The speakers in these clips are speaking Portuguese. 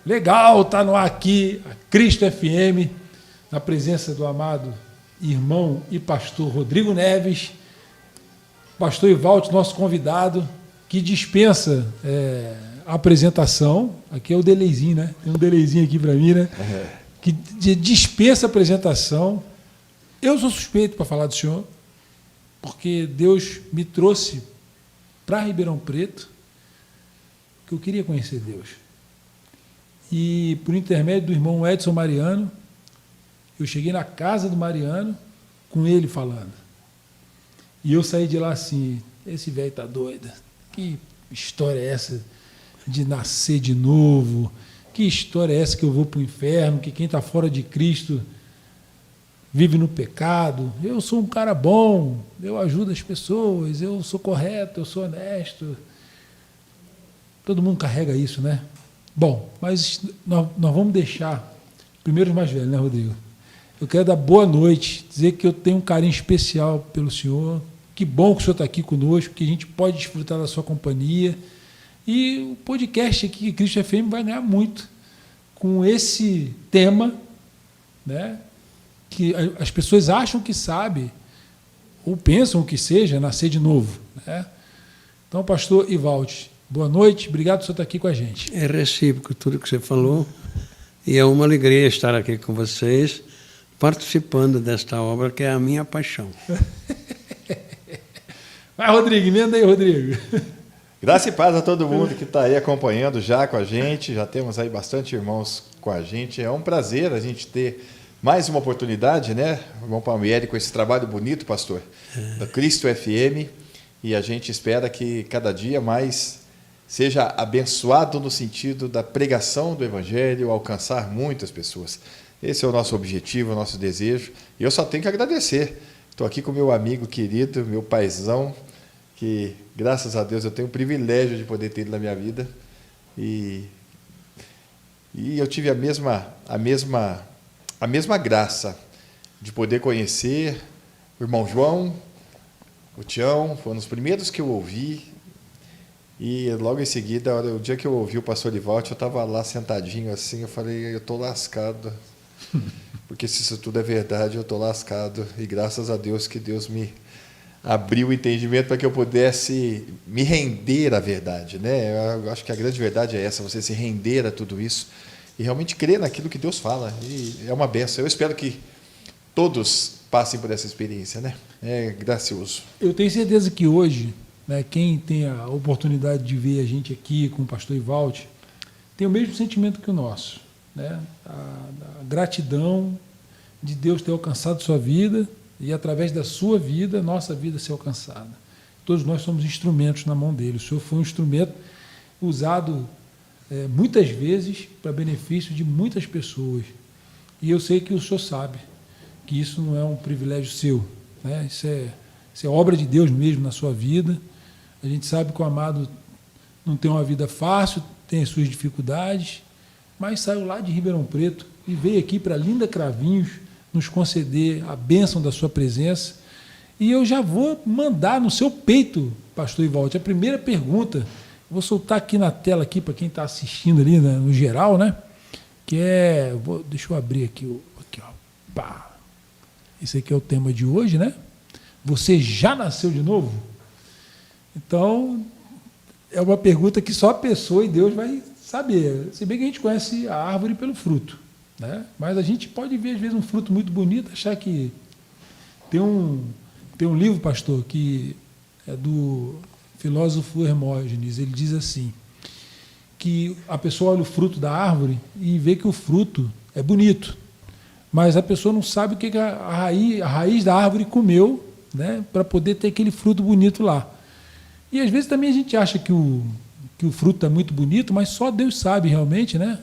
Legal, tá no ar aqui, a Cristo FM, na presença do amado irmão e pastor Rodrigo Neves, pastor Ivaldo, nosso convidado, que dispensa a apresentação. Aqui é o delayzinho, né? Tem um delayzinho aqui para mim, né? Que dispensa a apresentação. Eu sou suspeito para falar do senhor, porque Deus me trouxe para Ribeirão Preto, que eu queria conhecer Deus. E, por intermédio do irmão Edson Mariano, eu cheguei na casa do Mariano com ele falando. E eu saí de lá assim, esse velho está doido. Que história é essa de nascer de novo? Que história é essa que eu vou para o inferno, que quem está fora de Cristo vive no pecado? Eu sou um cara bom, eu ajudo as pessoas, eu sou correto, eu sou honesto. Todo mundo carrega isso, né? Bom, mas nós vamos deixar, primeiro os mais velhos, né, Rodrigo? Eu quero dar boa noite, dizer que eu tenho um carinho especial pelo senhor. Que bom que o senhor está aqui conosco, que a gente pode desfrutar da sua companhia. E o podcast aqui, Cristo FM, vai ganhar muito com esse tema, né? Que as pessoas acham que sabe, ou pensam que seja, nascer de novo, né? Então, pastor Ivaldo, boa noite, obrigado por você estar aqui com a gente. É recíproco tudo que você falou, e é uma alegria estar aqui com vocês, participando desta obra que é a minha paixão. Vai, Rodrigo, emenda aí, Rodrigo. Graça e paz a todo mundo que está aí acompanhando já com a gente, já temos aí bastante irmãos com a gente, é um prazer a gente ter mais uma oportunidade, né, irmão Palmieri, com esse trabalho bonito, pastor, da Cristo FM, e a gente espera que cada dia mais seja abençoado no sentido da pregação do Evangelho, alcançar muitas pessoas. Esse é o nosso objetivo, o nosso desejo, e eu só tenho que agradecer. Estou aqui com meu amigo querido, meu paizão, que, graças a Deus, eu tenho o privilégio de poder ter ele na minha vida, e eu tive a mesma graça de poder conhecer o irmão João, o Tião, foram os primeiros que eu ouvi, e logo em seguida, o dia que eu ouvi o pastor Ivaldo, eu estava lá sentadinho assim, eu falei, eu estou lascado, porque se isso tudo é verdade, eu estou lascado, e graças a Deus que Deus me abriu o entendimento para que eu pudesse me render à verdade, né? Eu acho que a grande verdade é essa, você se render a tudo isso, e realmente crer naquilo que Deus fala, e é uma benção. Eu espero que todos passem por essa experiência, né? É gracioso. Eu tenho certeza que hoje, né, quem tem a oportunidade de ver a gente aqui com o pastor Ivaldo, tem o mesmo sentimento que o nosso, né? A gratidão de Deus ter alcançado sua vida e, através da sua vida, nossa vida ser alcançada. Todos nós somos instrumentos na mão dele. O Senhor foi um instrumento usado muitas vezes para benefício de muitas pessoas. E eu sei que o senhor sabe que isso não é um privilégio seu, né? Isso é obra de Deus mesmo na sua vida. A gente sabe que o amado não tem uma vida fácil, tem as suas dificuldades, mas saiu lá de Ribeirão Preto e veio aqui para Linda Cravinhos nos conceder a bênção da sua presença. E eu já vou mandar no seu peito, pastor Ivaldo, a primeira pergunta. Vou soltar aqui na tela aqui para quem está assistindo ali, né, no geral, né? Que é, deixa eu abrir aqui, aqui, ó. Pá. Esse aqui é o tema de hoje, né? Você já nasceu de novo? Então, é uma pergunta que só a pessoa e Deus vai saber. Se bem que a gente conhece a árvore pelo fruto, né? Mas a gente pode ver, às vezes, um fruto muito bonito, achar que... Tem um livro, pastor, que é do filósofo Hermógenes. Ele diz assim, que a pessoa olha o fruto da árvore e vê que o fruto é bonito, mas a pessoa não sabe o que a raiz da árvore comeu, né, para poder ter aquele fruto bonito lá. E às vezes também a gente acha que o fruto é muito bonito, mas só Deus sabe realmente, né,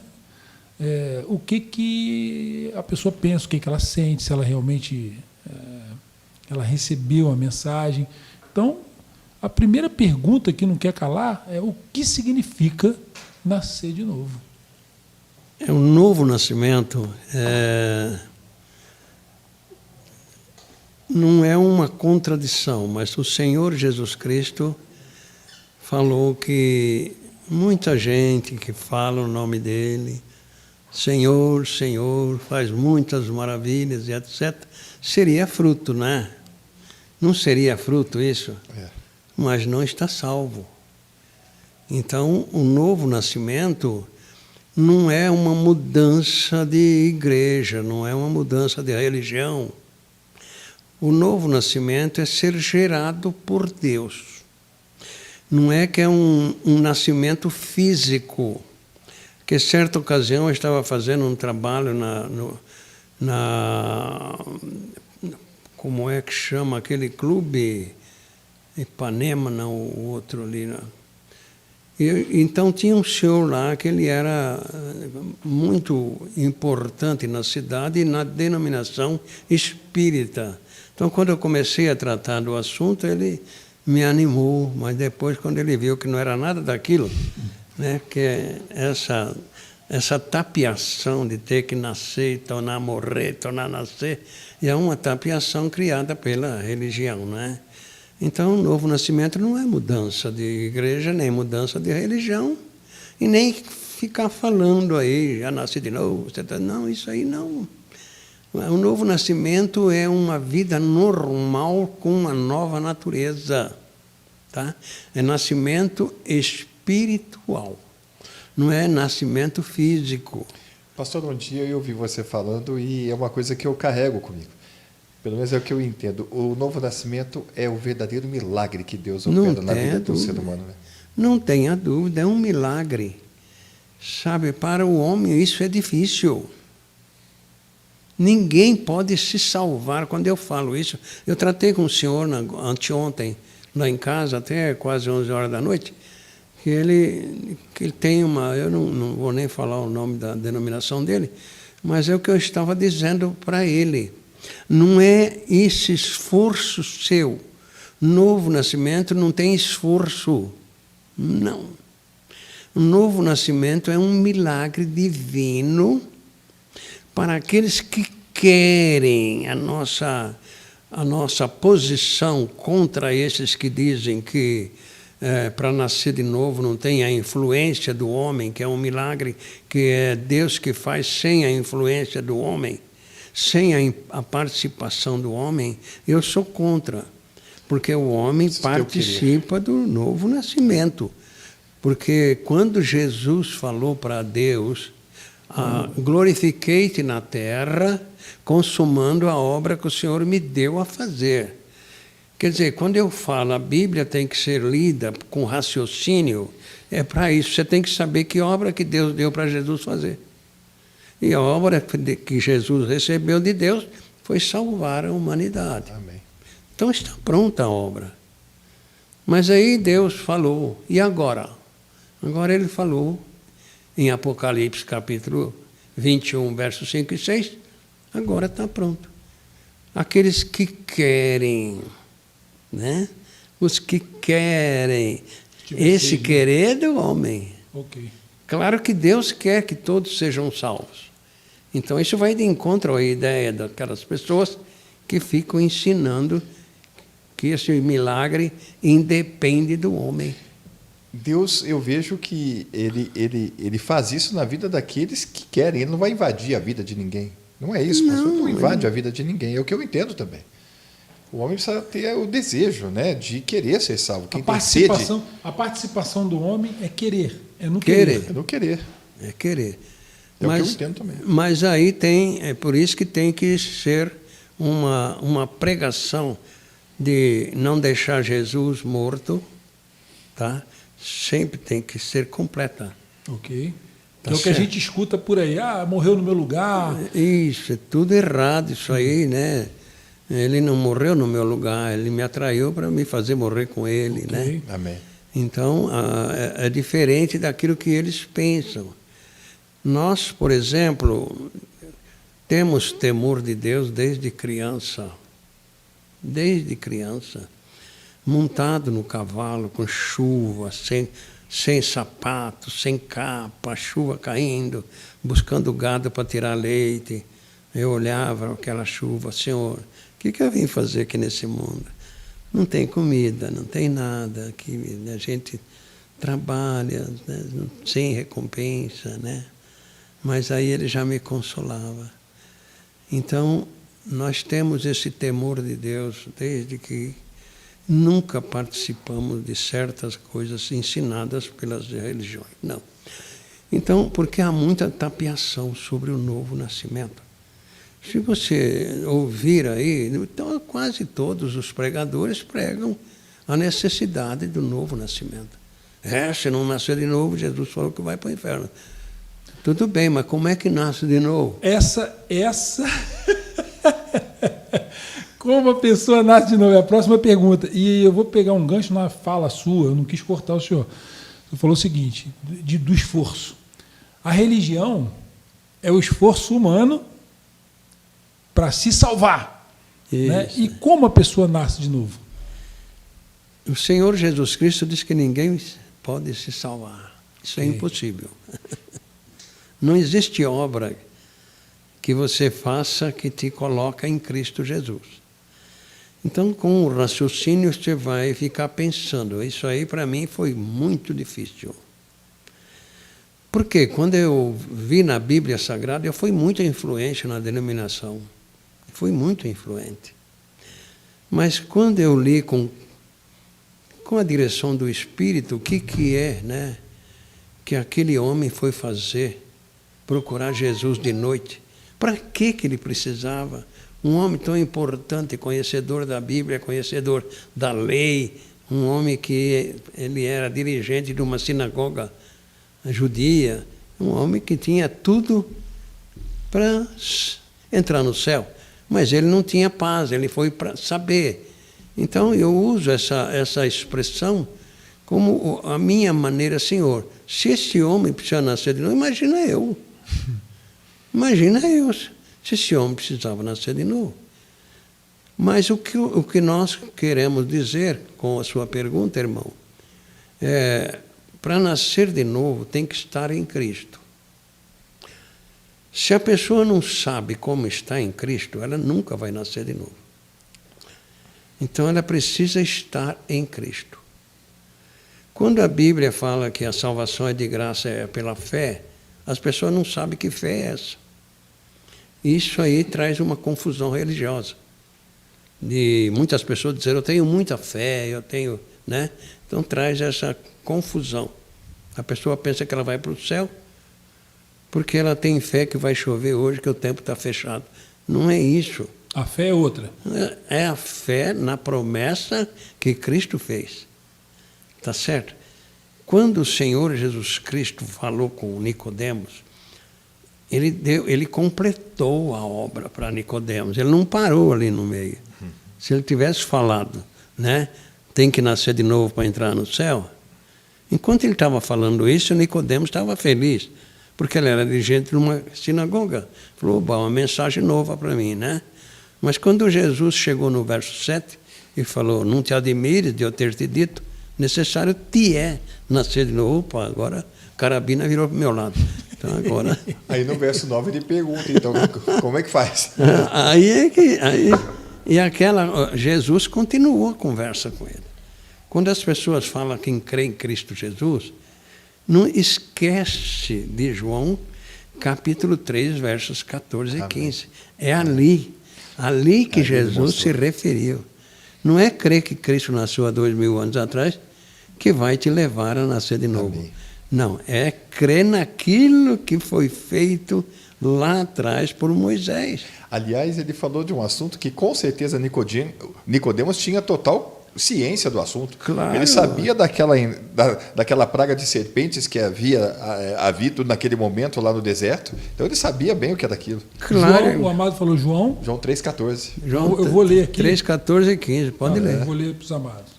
o que a pessoa pensa, o que ela sente, se ela realmente ela recebeu a mensagem. Então, a primeira pergunta que não quer calar é o que significa nascer de novo. É um novo nascimento. Não é uma contradição, mas o Senhor Jesus Cristo falou que muita gente que fala o nome dele Senhor, Senhor, faz muitas maravilhas e etc., seria fruto, né? Não seria fruto isso? É. Mas não está salvo. Então, o novo nascimento não é uma mudança de igreja, não é uma mudança de religião. O novo nascimento é ser gerado por Deus. Não é que é um nascimento físico. Que certa ocasião eu estava fazendo um trabalho como é que chama aquele clube? Ipanema, não, o outro ali. Né? Então tinha um senhor lá que ele era muito importante na cidade e na denominação espírita. Então, quando eu comecei a tratar do assunto, ele me animou, mas depois, quando ele viu que não era nada daquilo, né, que essa tapiação de ter que nascer, tornar a morrer, tornar a nascer, é uma tapiação criada pela religião, né? Então, o novo nascimento não é mudança de igreja, nem mudança de religião, e nem ficar falando aí, já nasci de novo, não, isso aí não. O novo nascimento é uma vida normal com uma nova natureza, tá? É nascimento espiritual, não é nascimento físico. Pastor, um dia eu ouvi você falando e é uma coisa que eu carrego comigo. Pelo menos é o que eu entendo. O novo nascimento é o verdadeiro milagre que Deus opera na vida do ser humano. Né? Não tenha dúvida, é um milagre. Sabe, para o homem isso é difícil. Ninguém pode se salvar. Quando eu falo isso, eu tratei com o senhor anteontem, lá em casa, até quase 11 horas da noite, que ele tem uma... Eu não vou nem falar o nome da denominação dele, mas é o que eu estava dizendo para ele. Não é esse esforço seu. Novo nascimento não tem esforço. Não. O novo nascimento é um milagre divino para aqueles que querem a nossa posição contra esses que dizem que para nascer de novo não tem a influência do homem, que é um milagre que é Deus que faz sem a influência do homem, sem a participação do homem. Eu sou contra, porque o homem participa do novo nascimento. Porque quando Jesus falou para Deus, glorifiquei-te na terra, consumando a obra que o Senhor me deu a fazer. Quer dizer, quando eu falo a Bíblia tem que ser lida com raciocínio, é para isso. Você tem que saber que obra que Deus deu para Jesus fazer. E a obra que Jesus recebeu de Deus foi salvar a humanidade. Amém. Então está pronta a obra. Mas aí Deus falou, e agora? Agora ele falou, em Apocalipse capítulo 21, versos 5 e 6, agora está pronto. Aqueles que querem, né? Os que querem. Esse querer é do homem. Ok. Claro que Deus quer que todos sejam salvos. Então isso vai de encontro à ideia daquelas pessoas que ficam ensinando que esse milagre independe do homem. Deus, eu vejo que ele faz isso na vida daqueles que querem. Ele não vai invadir a vida de ninguém. Não é isso, pastor. Não invade a vida de ninguém. É o que eu entendo também. O homem precisa ter o desejo, né, de querer ser salvo. Quem tem sede... A participação do homem é querer, é não querer. É não querer. É querer. É o que eu entendo também. Mas aí é por isso que tem que ser uma pregação de não deixar Jesus morto, tá? Sempre tem que ser completa. Ok. Tá é o que a gente escuta por aí. Morreu no meu lugar. Isso, é tudo errado isso aí, né? Ele não morreu no meu lugar, ele me atraiu para me fazer morrer com ele, né? Amém. Então, é diferente daquilo que eles pensam. Nós, por exemplo, temos temor de Deus desde criança. Desde criança. Montado no cavalo, com chuva, sem sapato, sem capa, chuva caindo, buscando gado para tirar leite. Eu olhava aquela chuva, Senhor, o que eu vim fazer aqui nesse mundo? Não tem comida, não tem nada, aqui a gente trabalha, né, sem recompensa, né? Mas aí ele já me consolava. Então, nós temos esse temor de Deus desde que nunca participamos de certas coisas ensinadas pelas religiões. Não. Então, porque há muita tapeação sobre o novo nascimento. Se você ouvir aí, então, quase todos os pregadores pregam a necessidade do novo nascimento. Se não nascer de novo, Jesus falou que vai para o inferno. Tudo bem, mas como é que nasce de novo? Essa... Como a pessoa nasce de novo? É a próxima pergunta. E eu vou pegar um gancho na fala sua, eu não quis cortar o senhor. Você falou o seguinte, do esforço. A religião é o esforço humano para se salvar. Né? E como a pessoa nasce de novo? O Senhor Jesus Cristo diz que ninguém pode se salvar. Isso é impossível. Não existe obra que você faça que te coloca em Cristo Jesus. Então, com o raciocínio, você vai ficar pensando. Isso aí, para mim, foi muito difícil. Porque quando eu vi na Bíblia Sagrada, eu fui muito influente na denominação. Fui muito influente. Mas quando eu li com a direção do Espírito, o que é, né, que aquele homem foi fazer, procurar Jesus de noite. Para que ele precisava? Um homem tão importante, conhecedor da Bíblia, conhecedor da lei, um homem que ele era dirigente de uma sinagoga judia, um homem que tinha tudo para entrar no céu. Mas ele não tinha paz, ele foi para saber. Então eu uso essa expressão como a minha maneira, Senhor. Se esse homem precisa nascer de novo, imagina eu. Imagina eu, se esse homem precisava nascer de novo. Mas o que nós queremos dizer com a sua pergunta, irmão, para nascer de novo tem que estar em Cristo. Se a pessoa não sabe como está em Cristo, ela nunca vai nascer de novo. Então ela precisa estar em Cristo. Quando a Bíblia fala que a salvação é de graça, é pela fé, as pessoas não sabem que fé é essa. Isso aí traz uma confusão religiosa. De muitas pessoas dizerem, eu tenho muita fé, eu tenho, né? Então traz essa confusão. A pessoa pensa que ela vai para o céu, porque ela tem fé que vai chover hoje, que o tempo está fechado. Não é isso. A fé é outra. É a fé na promessa que Cristo fez. Está certo? Quando o Senhor Jesus Cristo falou com Nicodemos, ele completou a obra para Nicodemos. Ele não parou ali no meio. Se ele tivesse falado, né, tem que nascer de novo para entrar no céu, enquanto ele estava falando isso, Nicodemos estava feliz, porque ele era dirigente de uma sinagoga. Falou, uma mensagem nova para mim, né? Mas quando Jesus chegou no verso 7 e falou, não te admires de eu ter te dito, necessário te é nascer de novo. Opa, agora a carabina virou para o meu lado. Então agora... Aí no verso 9 ele pergunta, então, como é que faz? Jesus continuou a conversa com ele. Quando as pessoas falam que crê em Cristo Jesus, não esquece de João, capítulo 3, versos 14 e 15. É ali que Jesus se referiu. Não é crer que Cristo nasceu há 2000 anos atrás que vai te levar a nascer de novo. Amém. Não, é crer naquilo que foi feito lá atrás por Moisés. Aliás, ele falou de um assunto que com certeza Nicodemos tinha total ciência do assunto. Claro. Ele sabia daquela praga de serpentes que havia havido naquele momento lá no deserto. Então ele sabia bem o que era aquilo. Claro. João, o amado falou João 3,14. Eu vou ler aqui. 3,14 e 15, pode ler. Eu vou ler para os amados.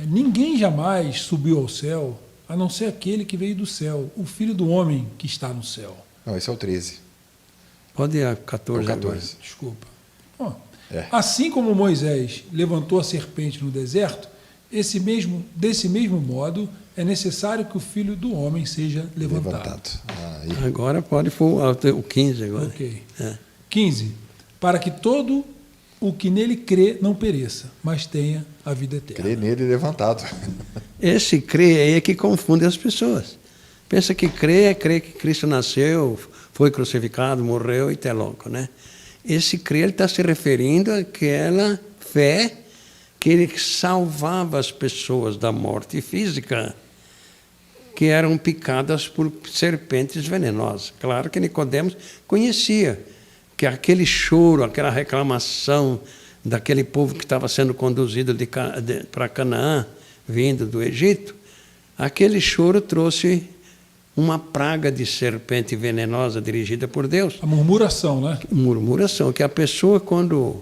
Ninguém jamais subiu ao céu, a não ser aquele que veio do céu, o Filho do Homem que está no céu. Não, esse é o 13. Pode ir a 14 14. agora. Desculpa. Assim como Moisés levantou a serpente no deserto, desse mesmo modo, é necessário que o Filho do Homem seja levantado. Agora pode for o 15 agora. Ok. 15. Para que todo o que nele crê não pereça, mas tenha a vida eterna. Crê nele levantado. Esse crer aí é que confunde as pessoas. Pensa que crer é crer que Cristo nasceu, foi crucificado, morreu e até logo, né? Esse crer está se referindo àquela fé que ele salvava as pessoas da morte física, que eram picadas por serpentes venenosas. Claro que Nicodemos conhecia que aquele choro, aquela reclamação daquele povo que estava sendo conduzido para Canaã, vindo do Egito, aquele choro trouxe uma praga de serpente venenosa dirigida por Deus. A murmuração, né? Murmuração, que a pessoa, quando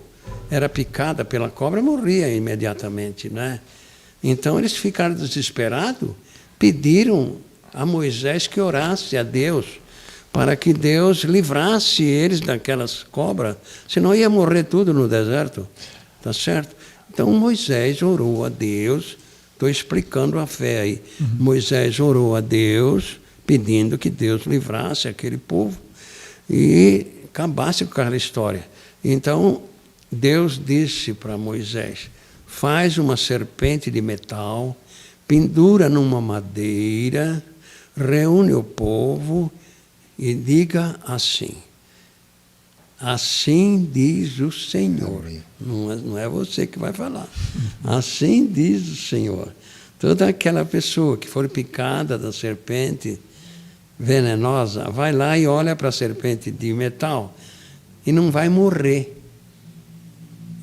era picada pela cobra, morria imediatamente, né? Então eles ficaram desesperados, pediram a Moisés que orasse a Deus para que Deus livrasse eles daquelas cobras, senão ia morrer tudo no deserto, tá certo? Então Moisés orou a Deus, estou explicando a fé aí. Moisés orou a Deus, pedindo que Deus livrasse aquele povo e acabasse com aquela história. Então Deus disse para Moisés: faz uma serpente de metal, pendura numa madeira, reúne o povo e diga assim: assim diz o Senhor. Não é você que vai falar. Assim diz o Senhor. Toda aquela pessoa que for picada da serpente venenosa, vai lá e olha para a serpente de metal e não vai morrer.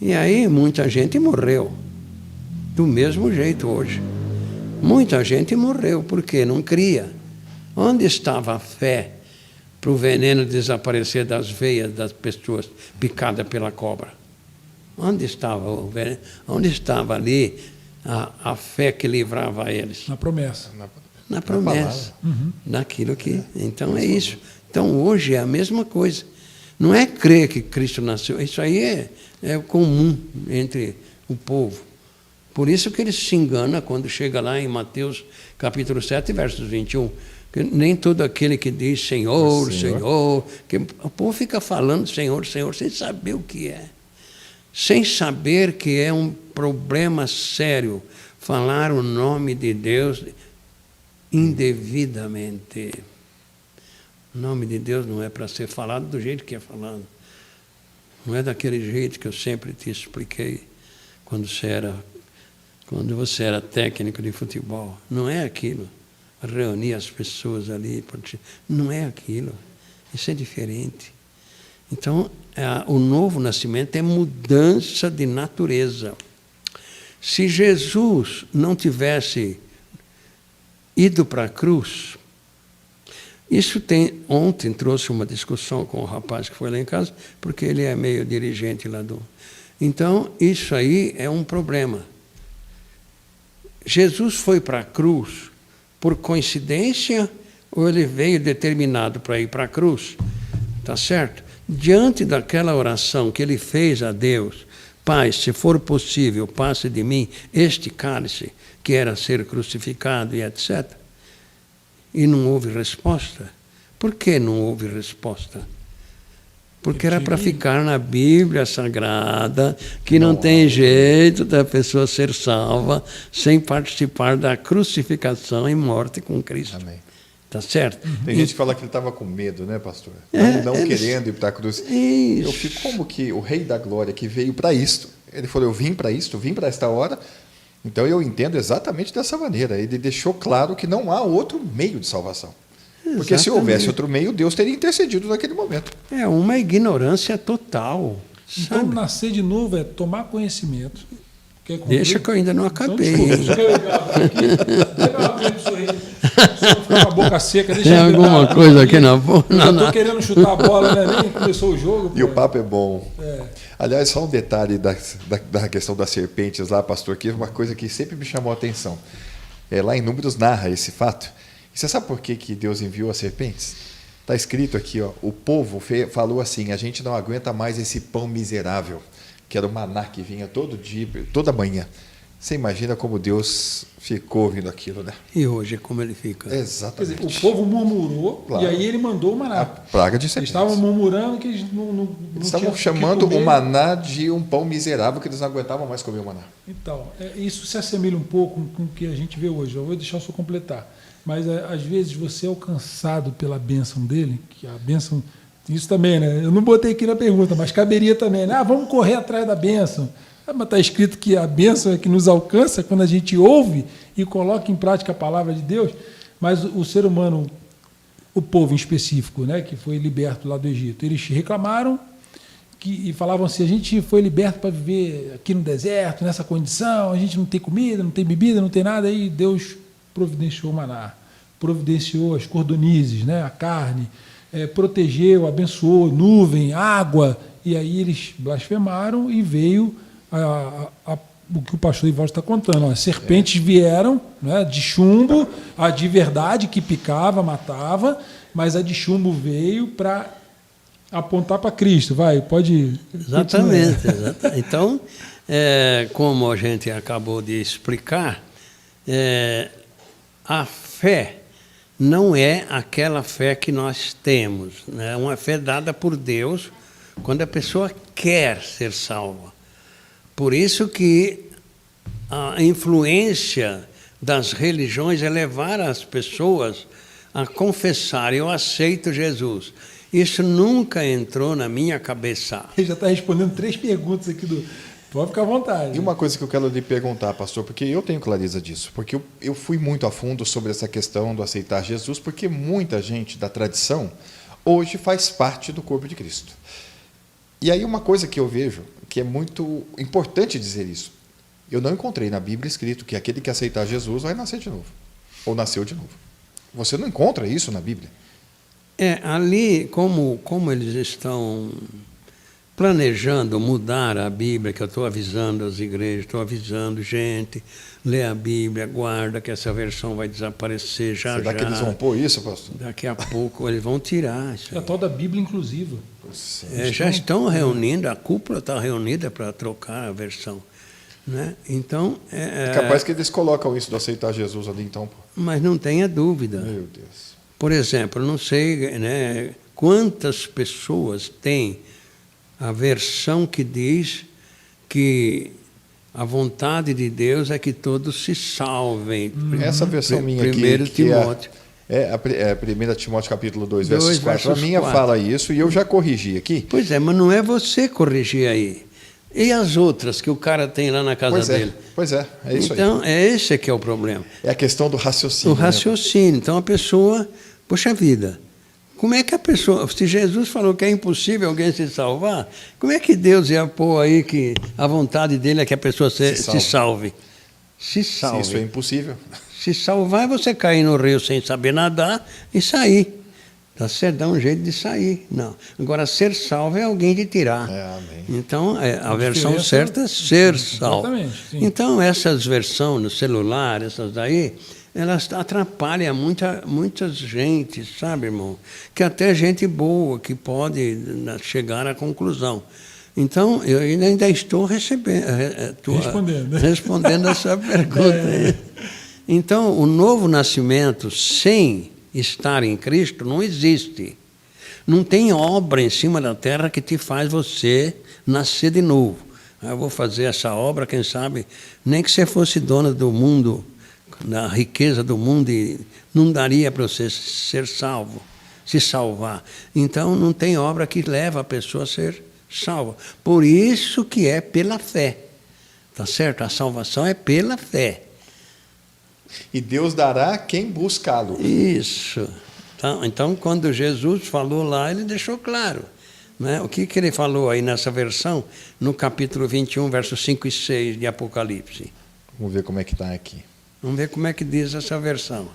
E aí muita gente morreu. Do mesmo jeito hoje. Muita gente morreu porque não cria. Onde estava a fé para o veneno desaparecer das veias das pessoas picadas pela cobra? Onde estava o veneno? Onde estava ali a fé que livrava eles? Na promessa. Na promessa. Naquilo que... Então é isso. Então hoje é a mesma coisa. Não é crer que Cristo nasceu. Isso aí é comum entre o povo. Por isso que ele se engana quando chega lá em Mateus capítulo 7, versos 21. Que nem todo aquele que diz Senhor, Senhor, que o povo fica falando Senhor, Senhor, sem saber o que é. Sem saber que é um problema sério falar o nome de Deus indevidamente. O nome de Deus não é para ser falado do jeito que é falado. Não é daquele jeito que eu sempre te expliquei quando você era técnico de futebol. Não é aquilo. Reunir as pessoas ali. Não é aquilo. Isso é diferente. Então, o novo nascimento é mudança de natureza. Se Jesus não tivesse ido para a cruz, ontem trouxe uma discussão com o rapaz que foi lá em casa, porque ele é meio dirigente lá do... Então, isso aí é um problema. Jesus foi para a cruz por coincidência ou ele veio determinado para ir para a cruz? Tá certo? Diante daquela oração que ele fez a Deus, Pai, se for possível, passe de mim este cálice, que era ser crucificado e etc. E não houve resposta. Por que não houve resposta? Porque era para ficar na Bíblia Sagrada, que não tem jeito da pessoa ser salva sem participar da crucificação e morte com Cristo. Amém. Tá certo? Tem gente que fala que ele estava com medo, né, pastor? Não querendo ir para a cruz. Isso. Eu fico como que o Rei da Glória que veio para isto, ele falou, eu vim para isto, vim para esta hora, então eu entendo exatamente dessa maneira. Ele deixou claro que não há outro meio de salvação. Porque Exatamente. se houvesse outro meio, Deus teria intercedido naquele momento. É uma ignorância total. Então, Sabe? nascer de novo é tomar conhecimento. Quer concluir? Deixa que eu ainda não acabei. Então, desculpa, legal aqui o senhor fica com a boca seca. Deixa Tem eu alguma beber coisa água aqui na boca? Eu já tô querendo chutar a bola, né? Nem começou o jogo. E o papo é bom. É. Aliás, só um detalhe da questão das serpentes lá, pastor, que é uma coisa que sempre me chamou a atenção. Lá em Números narra esse fato. E você sabe por que Deus enviou as serpentes? Está escrito aqui, ó, o povo falou assim, a gente não aguenta mais esse pão miserável, que era o maná que vinha todo dia, toda manhã. Você imagina como Deus ficou ouvindo aquilo, né? E hoje, como ele fica? Quer Exatamente. dizer, o povo murmurou, Claro. e aí ele mandou o maná. A praga de Eles serpentes. estavam murmurando que eles não Eles estavam tinham o que chamando comer. o maná de um pão miserável, que eles não aguentavam mais comer o maná. Então, isso se assemelha um pouco com o que a gente vê hoje. Eu vou deixar o senhor completar. mas às vezes você é alcançado pela bênção dele, que a bênção, isso também, né? Eu não botei aqui na pergunta, mas caberia também, né? Ah, vamos correr atrás da bênção. Ah, mas está escrito que a bênção é que nos alcança quando a gente ouve e coloca em prática a palavra de Deus, mas o ser humano, o povo em específico, né, que foi liberto lá do Egito, eles reclamaram e falavam assim, a gente foi liberto para viver aqui no deserto, nessa condição, a gente não tem comida, não tem bebida, não tem nada, aí Deus providenciou o maná, providenciou as cordonizes, né, a carne, protegeu, abençoou, nuvem, água, e aí eles blasfemaram e veio o que o pastor Ivaldo está contando. As serpentes vieram, né, de chumbo, a de verdade que picava, matava, mas a de chumbo veio para apontar para Cristo. Vai, pode. Exatamente, exatamente. Então, como a gente acabou de explicar, a fé não é aquela fé que nós temos, né? É uma fé dada por Deus quando a pessoa quer ser salva. Por isso que a influência das religiões é levar as pessoas a confessar, eu aceito Jesus. Isso nunca entrou na minha cabeça. Ele já está respondendo 3 perguntas aqui do... Pode ficar à vontade. E uma coisa que eu quero lhe perguntar, pastor, porque eu tenho clareza disso, porque eu fui muito a fundo sobre essa questão do aceitar Jesus, porque muita gente da tradição hoje faz parte do corpo de Cristo. E aí uma coisa que eu vejo, que é muito importante dizer isso, eu não encontrei na Bíblia escrito que aquele que aceitar Jesus vai nascer de novo, ou nasceu de novo. Você não encontra isso na Bíblia? Ali, como eles estão planejando mudar a Bíblia, que eu estou avisando as igrejas, estou avisando gente, lê a Bíblia, guarda que essa versão vai desaparecer já. Será que eles vão pôr isso, pastor? Daqui a pouco eles vão tirar isso. É a tal da Bíblia inclusiva. Já estão reunindo, a cúpula está reunida para trocar a versão. Né? Então, É capaz que eles colocam isso do aceitar Jesus ali, então. Mas não tenha dúvida. Meu Deus. Por exemplo, não sei, né, quantas pessoas têm a versão que diz que a vontade de Deus é que todos se salvem. Essa versão minha aqui, 1 que Timóteo. é 1 Timóteo capítulo 2, versos 4. A versos minha 4. fala isso e eu já corrigi aqui. Pois é, mas não é você corrigir aí. E as outras que o cara tem lá na casa dele? Pois é isso aí. Então, esse que é o problema. É a questão do raciocínio. O raciocínio. Então, a pessoa, poxa vida, como é que a pessoa, se Jesus falou que é impossível alguém se salvar, como é que Deus ia pôr aí que a vontade dele é que a pessoa se salve? Se salve. Se isso é impossível. Se salvar é você cair no rio sem saber nadar e sair. Tá certo? Dá um jeito de sair. Não. Agora, ser salvo é alguém de tirar. Amém. Então, a versão certa é ser salvo. Sim. Então, essas versões no celular, essas daí, elas atrapalham muita gente, sabe, irmão? Que até gente boa que pode chegar à conclusão. Então, eu ainda estou respondendo essa pergunta. Então, o novo nascimento sem estar em Cristo não existe. Não tem obra em cima da terra que te faz você nascer de novo. Eu vou fazer essa obra, quem sabe, nem que você fosse dona do mundo, da riqueza do mundo, e não daria para você ser salvo, se salvar. Então, não tem obra que leva a pessoa a ser salva. Por isso que é pela fé. Tá certo? A salvação é pela fé. E Deus dará a quem buscá-lo. Isso. Então, quando Jesus falou lá, ele deixou claro. Né? O que ele falou aí nessa versão, no capítulo 21, versos 5 e 6 de Apocalipse? Vamos ver como é que está aqui. Vamos ver como é que diz essa versão.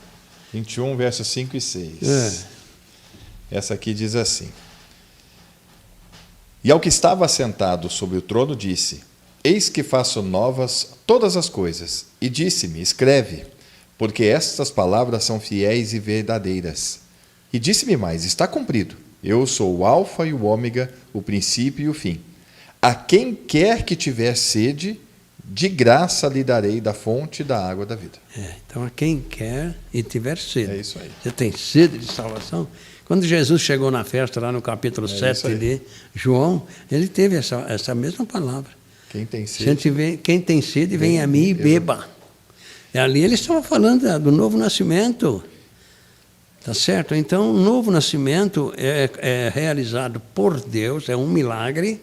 21, versos 5 e 6. Essa aqui diz assim: E ao que estava sentado sobre o trono disse: Eis que faço novas todas as coisas. E disse-me: Escreve, porque estas palavras são fiéis e verdadeiras. E disse-me mais: Está cumprido. Eu sou o Alfa e o Ômega, o princípio e o fim. A quem quer que tiver sede, de graça lhe darei da fonte da água da vida. Então, a quem quer e tiver sede. É isso aí. Você tem sede de salvação? Quando Jesus chegou na festa, lá no capítulo 7 de João, ele teve essa mesma palavra. Quem tem sede, quem tem sede, vem a mim e beba. E ali ele estava falando do novo nascimento. Tá certo? Então, o novo nascimento é realizado por Deus, é um milagre,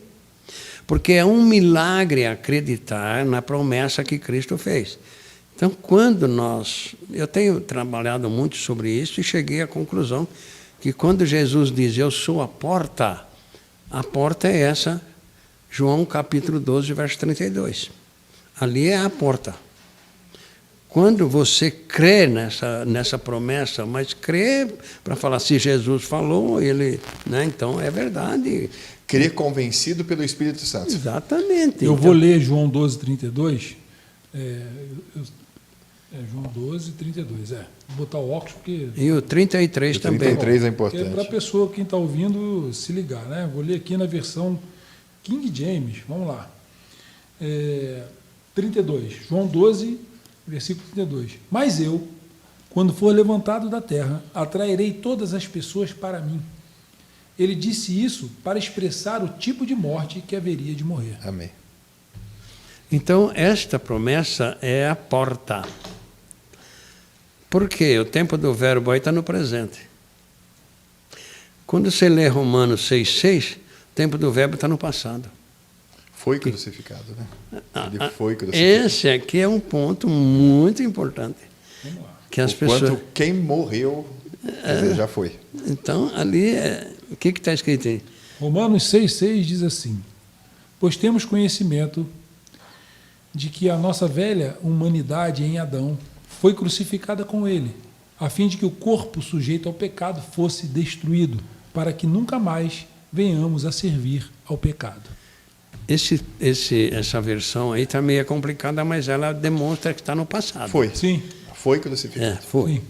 porque é um milagre acreditar na promessa que Cristo fez. Então, eu tenho trabalhado muito sobre isso e cheguei à conclusão que quando Jesus diz, eu sou a porta é essa, João capítulo 12, verso 32. Ali é a porta. Quando você crê nessa promessa, mas crê para falar se Jesus falou, então é verdade. Crer convencido pelo Espírito Santo. Exatamente. Eu vou ler João 12, 32. João 12, 32. Vou botar o óculos porque... E o 33 O também. 33 é Porque importante. para a pessoa, quem está ouvindo, se ligar, né? Vou ler aqui na versão King James. Vamos lá. 32. João 12, versículo 32. Mas eu, quando for levantado da terra, atrairei todas as pessoas para mim. Ele disse isso para expressar o tipo de morte que haveria de morrer. Amém. Então, esta promessa é a porta. Por quê? O tempo do verbo aí está no presente. Quando você lê Romanos 6,6, o tempo do verbo está no passado. Foi crucificado, né? Ele foi crucificado. Esse aqui é um ponto muito importante. Vamos lá. Que as Quanto pessoas... quem morreu, quer dizer, já foi. Então, ali, o que está escrito aí? Romanos 6,6 diz assim: pois temos conhecimento de que a nossa velha humanidade em Adão foi crucificada com ele, a fim de que o corpo sujeito ao pecado fosse destruído, para que nunca mais venhamos a servir ao pecado. Essa versão aí está meio complicada, mas ela demonstra que está no passado. Foi. Sim. Foi crucificado. Foi. Sim.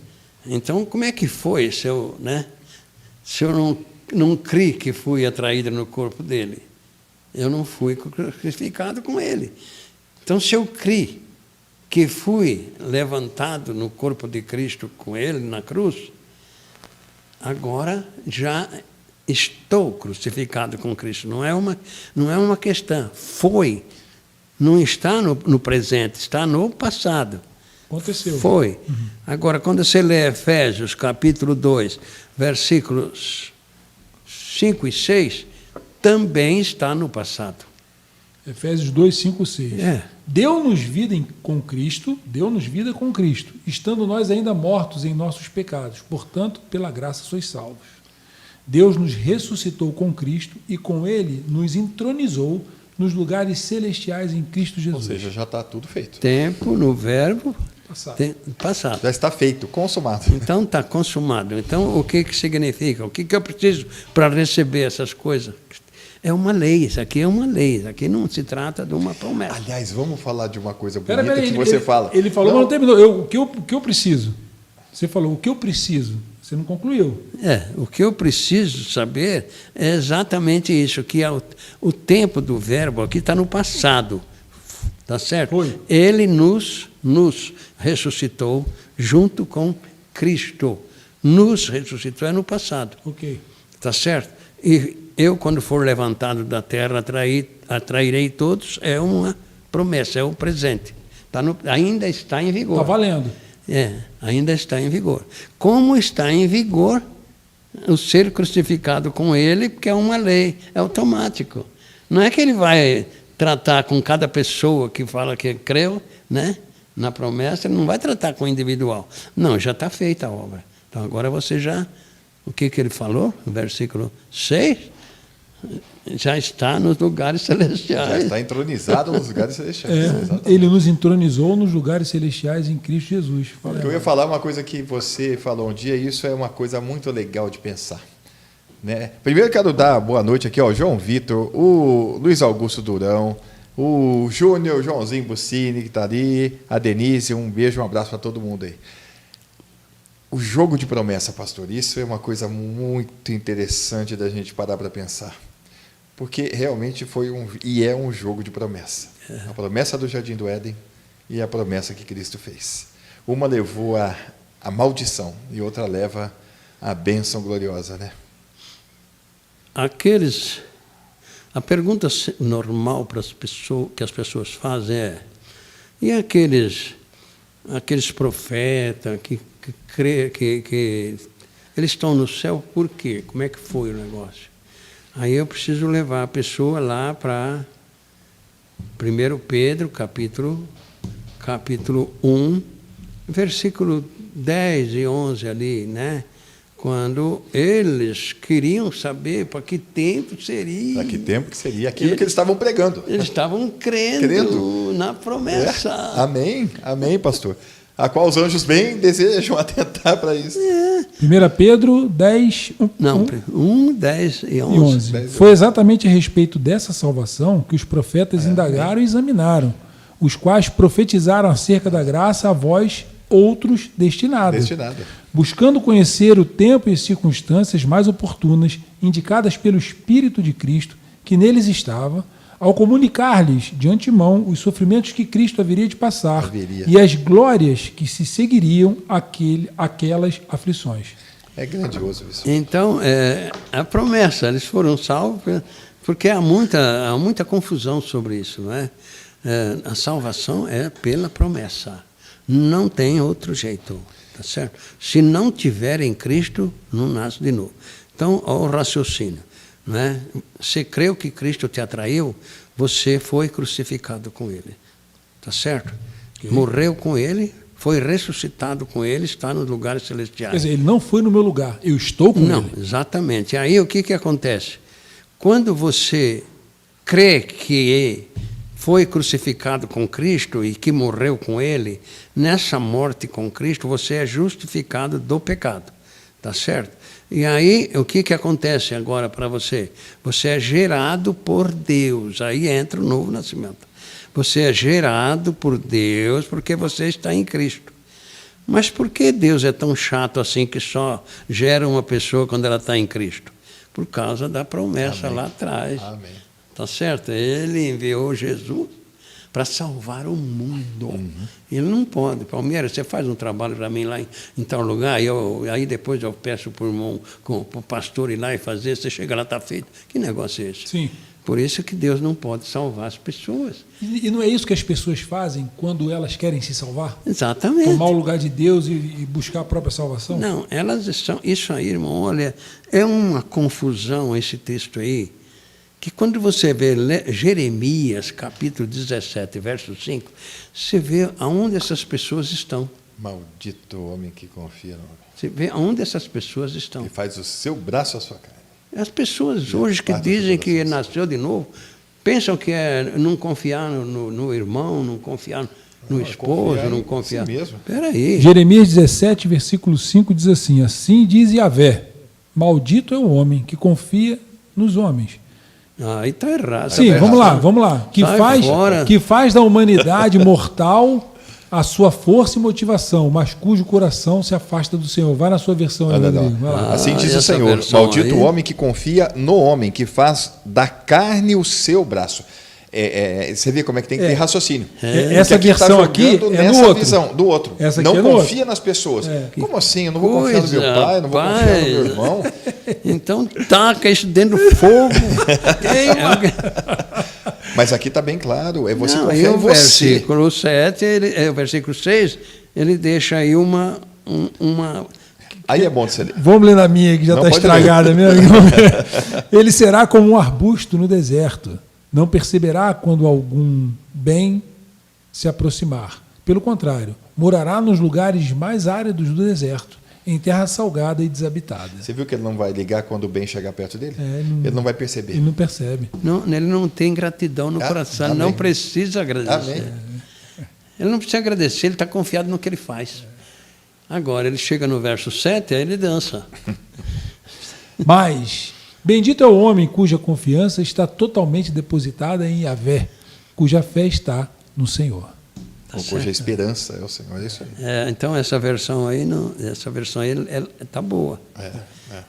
Então, como é que foi se eu não criei que fui atraído no corpo dele? Eu não fui crucificado com ele. Então, se eu criei que fui levantado no corpo de Cristo com ele na cruz, agora já estou crucificado com Cristo. Não é uma questão. Foi. Não está no presente, está no passado. Aconteceu. Foi. Agora, quando você lê Efésios, capítulo 2, versículos 5 e 6, também está no passado. Efésios 2, 5, 6. É. Deu-nos vida com Cristo, estando nós ainda mortos em nossos pecados. Portanto, pela graça sois salvos. Deus nos ressuscitou com Cristo e com Ele nos entronizou nos lugares celestiais em Cristo Ou Jesus. seja, já está tudo feito. Tempo no verbo Passado. passado. Já está feito, consumado. Então está consumado. Então o que significa? O que eu preciso para receber essas coisas? É uma lei, isso aqui é uma lei, isso aqui não se trata de uma promessa. Aliás, vamos falar de uma coisa bonita Peraí, que você fala. Ele falou, Não, mas não terminou. O que eu preciso? Você falou, o que eu preciso? Você não concluiu. O que eu preciso saber é exatamente isso, que o tempo do verbo aqui está no passado, tá certo? Foi. Ele nos ressuscitou junto com Cristo. Nos ressuscitou é no passado, Ok. tá certo? E eu, quando for levantado da terra, atrairei todos, é uma promessa, é o presente. Ainda está em vigor. Está valendo. Ainda está em vigor. Como está em vigor o ser crucificado com ele, porque é uma lei, é automático. Não é que ele vai tratar com cada pessoa que fala que creu, né, na promessa, ele não vai tratar com o individual. Não, já está feita a obra. Então agora você já, o que ele falou? No versículo 6, já está nos lugares celestiais. já está entronizado nos lugares celestiais. Exatamente. Ele nos entronizou nos lugares celestiais em Cristo Jesus. Fala aí. Eu ia falar uma coisa que você falou um dia, e isso é uma coisa muito legal de pensar. Né? Primeiro quero dar boa noite aqui ao João Vitor, o Luiz Augusto Durão, o Júnior, o Joãozinho Buccini, que está ali, a Denise, um beijo, um abraço para todo mundo aí. O jogo de promessa, pastor, isso é uma coisa muito interessante da gente parar para pensar. Porque realmente foi é um jogo de promessa. A promessa do Jardim do Éden e a promessa que Cristo fez. Uma levou a maldição e outra leva a bênção gloriosa, né? A pergunta normal para as pessoas, que as pessoas fazem é: e aqueles profetas que Eles estão no céu por quê? Como é que foi o negócio? Aí eu preciso levar a pessoa lá para 1 Pedro, capítulo 1, versículo 10 e 11 ali, né? Quando eles queriam saber para que tempo seria. Para que tempo que seria aquilo que eles estavam pregando. Eles estavam crendo na promessa. Amém, amém, pastor. A qual os anjos bem desejam atentar para isso. 1 Pedro 10, 1, 10 e 11. e 11. Foi exatamente a respeito dessa salvação que os profetas indagaram e examinaram, os quais profetizaram acerca da graça a vós, outros destinados, buscando conhecer o tempo e circunstâncias mais oportunas, indicadas pelo Espírito de Cristo, que neles estava, ao comunicar-lhes de antemão os sofrimentos que Cristo haveria de passar e as glórias que se seguiriam aquelas aflições. É grandioso isso. Então, a promessa, eles foram salvos, porque há muita confusão sobre isso, não é? A salvação é pela promessa. Não tem outro jeito, tá certo? Se não tiver em Cristo, não nasce de novo. Então, o raciocínio, não é? Você creu que Cristo te atraiu, você foi crucificado com Ele, tá certo? Morreu com Ele, foi ressuscitado com Ele, está nos lugares celestiais. Quer dizer, Ele não foi no meu lugar, eu estou com Ele. Não, exatamente. E aí o que acontece? Quando você crê que foi crucificado com Cristo e que morreu com Ele, nessa morte com Cristo, você é justificado do pecado. Tá certo? E aí, o que acontece agora para você? Você é gerado por Deus. Aí entra o novo nascimento. Você é gerado por Deus porque você está em Cristo. Mas por que Deus é tão chato assim que só gera uma pessoa quando ela está em Cristo? Por causa da promessa lá atrás. Amém. Tá certo? Ele enviou Jesus para salvar o mundo. Ele não pode. Palmeiras, você faz um trabalho para mim lá em tal lugar, aí depois eu peço para o irmão, para o pastor ir lá e fazer, você chega lá, está feito. Que negócio é esse? Sim. Por isso que Deus não pode salvar as pessoas. E não é isso que as pessoas fazem quando elas querem se salvar? Exatamente. Tomar o lugar de Deus e buscar a própria salvação? Não, elas estão... Isso aí, irmão, olha, é uma confusão esse texto aí, que quando você vê Jeremias, capítulo 17, verso 5, você vê aonde essas pessoas estão. Maldito homem que confia no homem. Você vê aonde essas pessoas estão. E faz o seu braço a sua carne. As pessoas hoje que dizem que nasceu de novo, pensam que é não confiar no irmão, não confiar no esposo, não confiar... Si mesmo. Peraí. Jeremias 17, versículo 5 diz assim: assim diz Yahvé, maldito é o homem que confia nos homens. Aí está errado. Sim, tá vamos errado. lá. Fora. Que faz da humanidade mortal a sua força e motivação, mas cujo coração se afasta do Senhor. Vai na sua versão aí, Rodrigo. Vai lá. Assim diz o essa Senhor, versão maldito aí. o homem que confia no homem, que faz da carne o seu braço. Você vê como é que tem que ter raciocínio. Essa Porque versão tá aqui jogando é no nessa outro. visão do outro. Essa aqui não é no confia nas pessoas. Como assim? Eu não vou confiar no meu Coisa, pai, não vou confiar no meu irmão. Então taca isso dentro do fogo. Mas aqui está bem claro, é você Não, confiar aí em o você. versículo 7, o versículo 6, ele deixa aí uma Aí é bom de você ler. Vamos ler na minha, que já Não, está pode estragada mesmo. Ele será como um arbusto no deserto. Não perceberá quando algum bem se aproximar. Pelo contrário, morará nos lugares mais áridos do deserto, em terra salgada e desabitada. Você viu que ele não vai ligar quando o bem chegar perto dele? Ele Ele não vai perceber. Ele não percebe. ele não tem gratidão no coração, ele amém. não precisa agradecer. Amém. Ele não precisa agradecer, ele está confiado no que ele faz. Agora, ele chega no verso 7, aí ele dança. Mas, bendito é o homem cuja confiança está totalmente depositada em Yahvé, cuja fé está no Senhor. Ou cuja esperança é o Senhor, é isso aí. Então, essa versão aí está boa.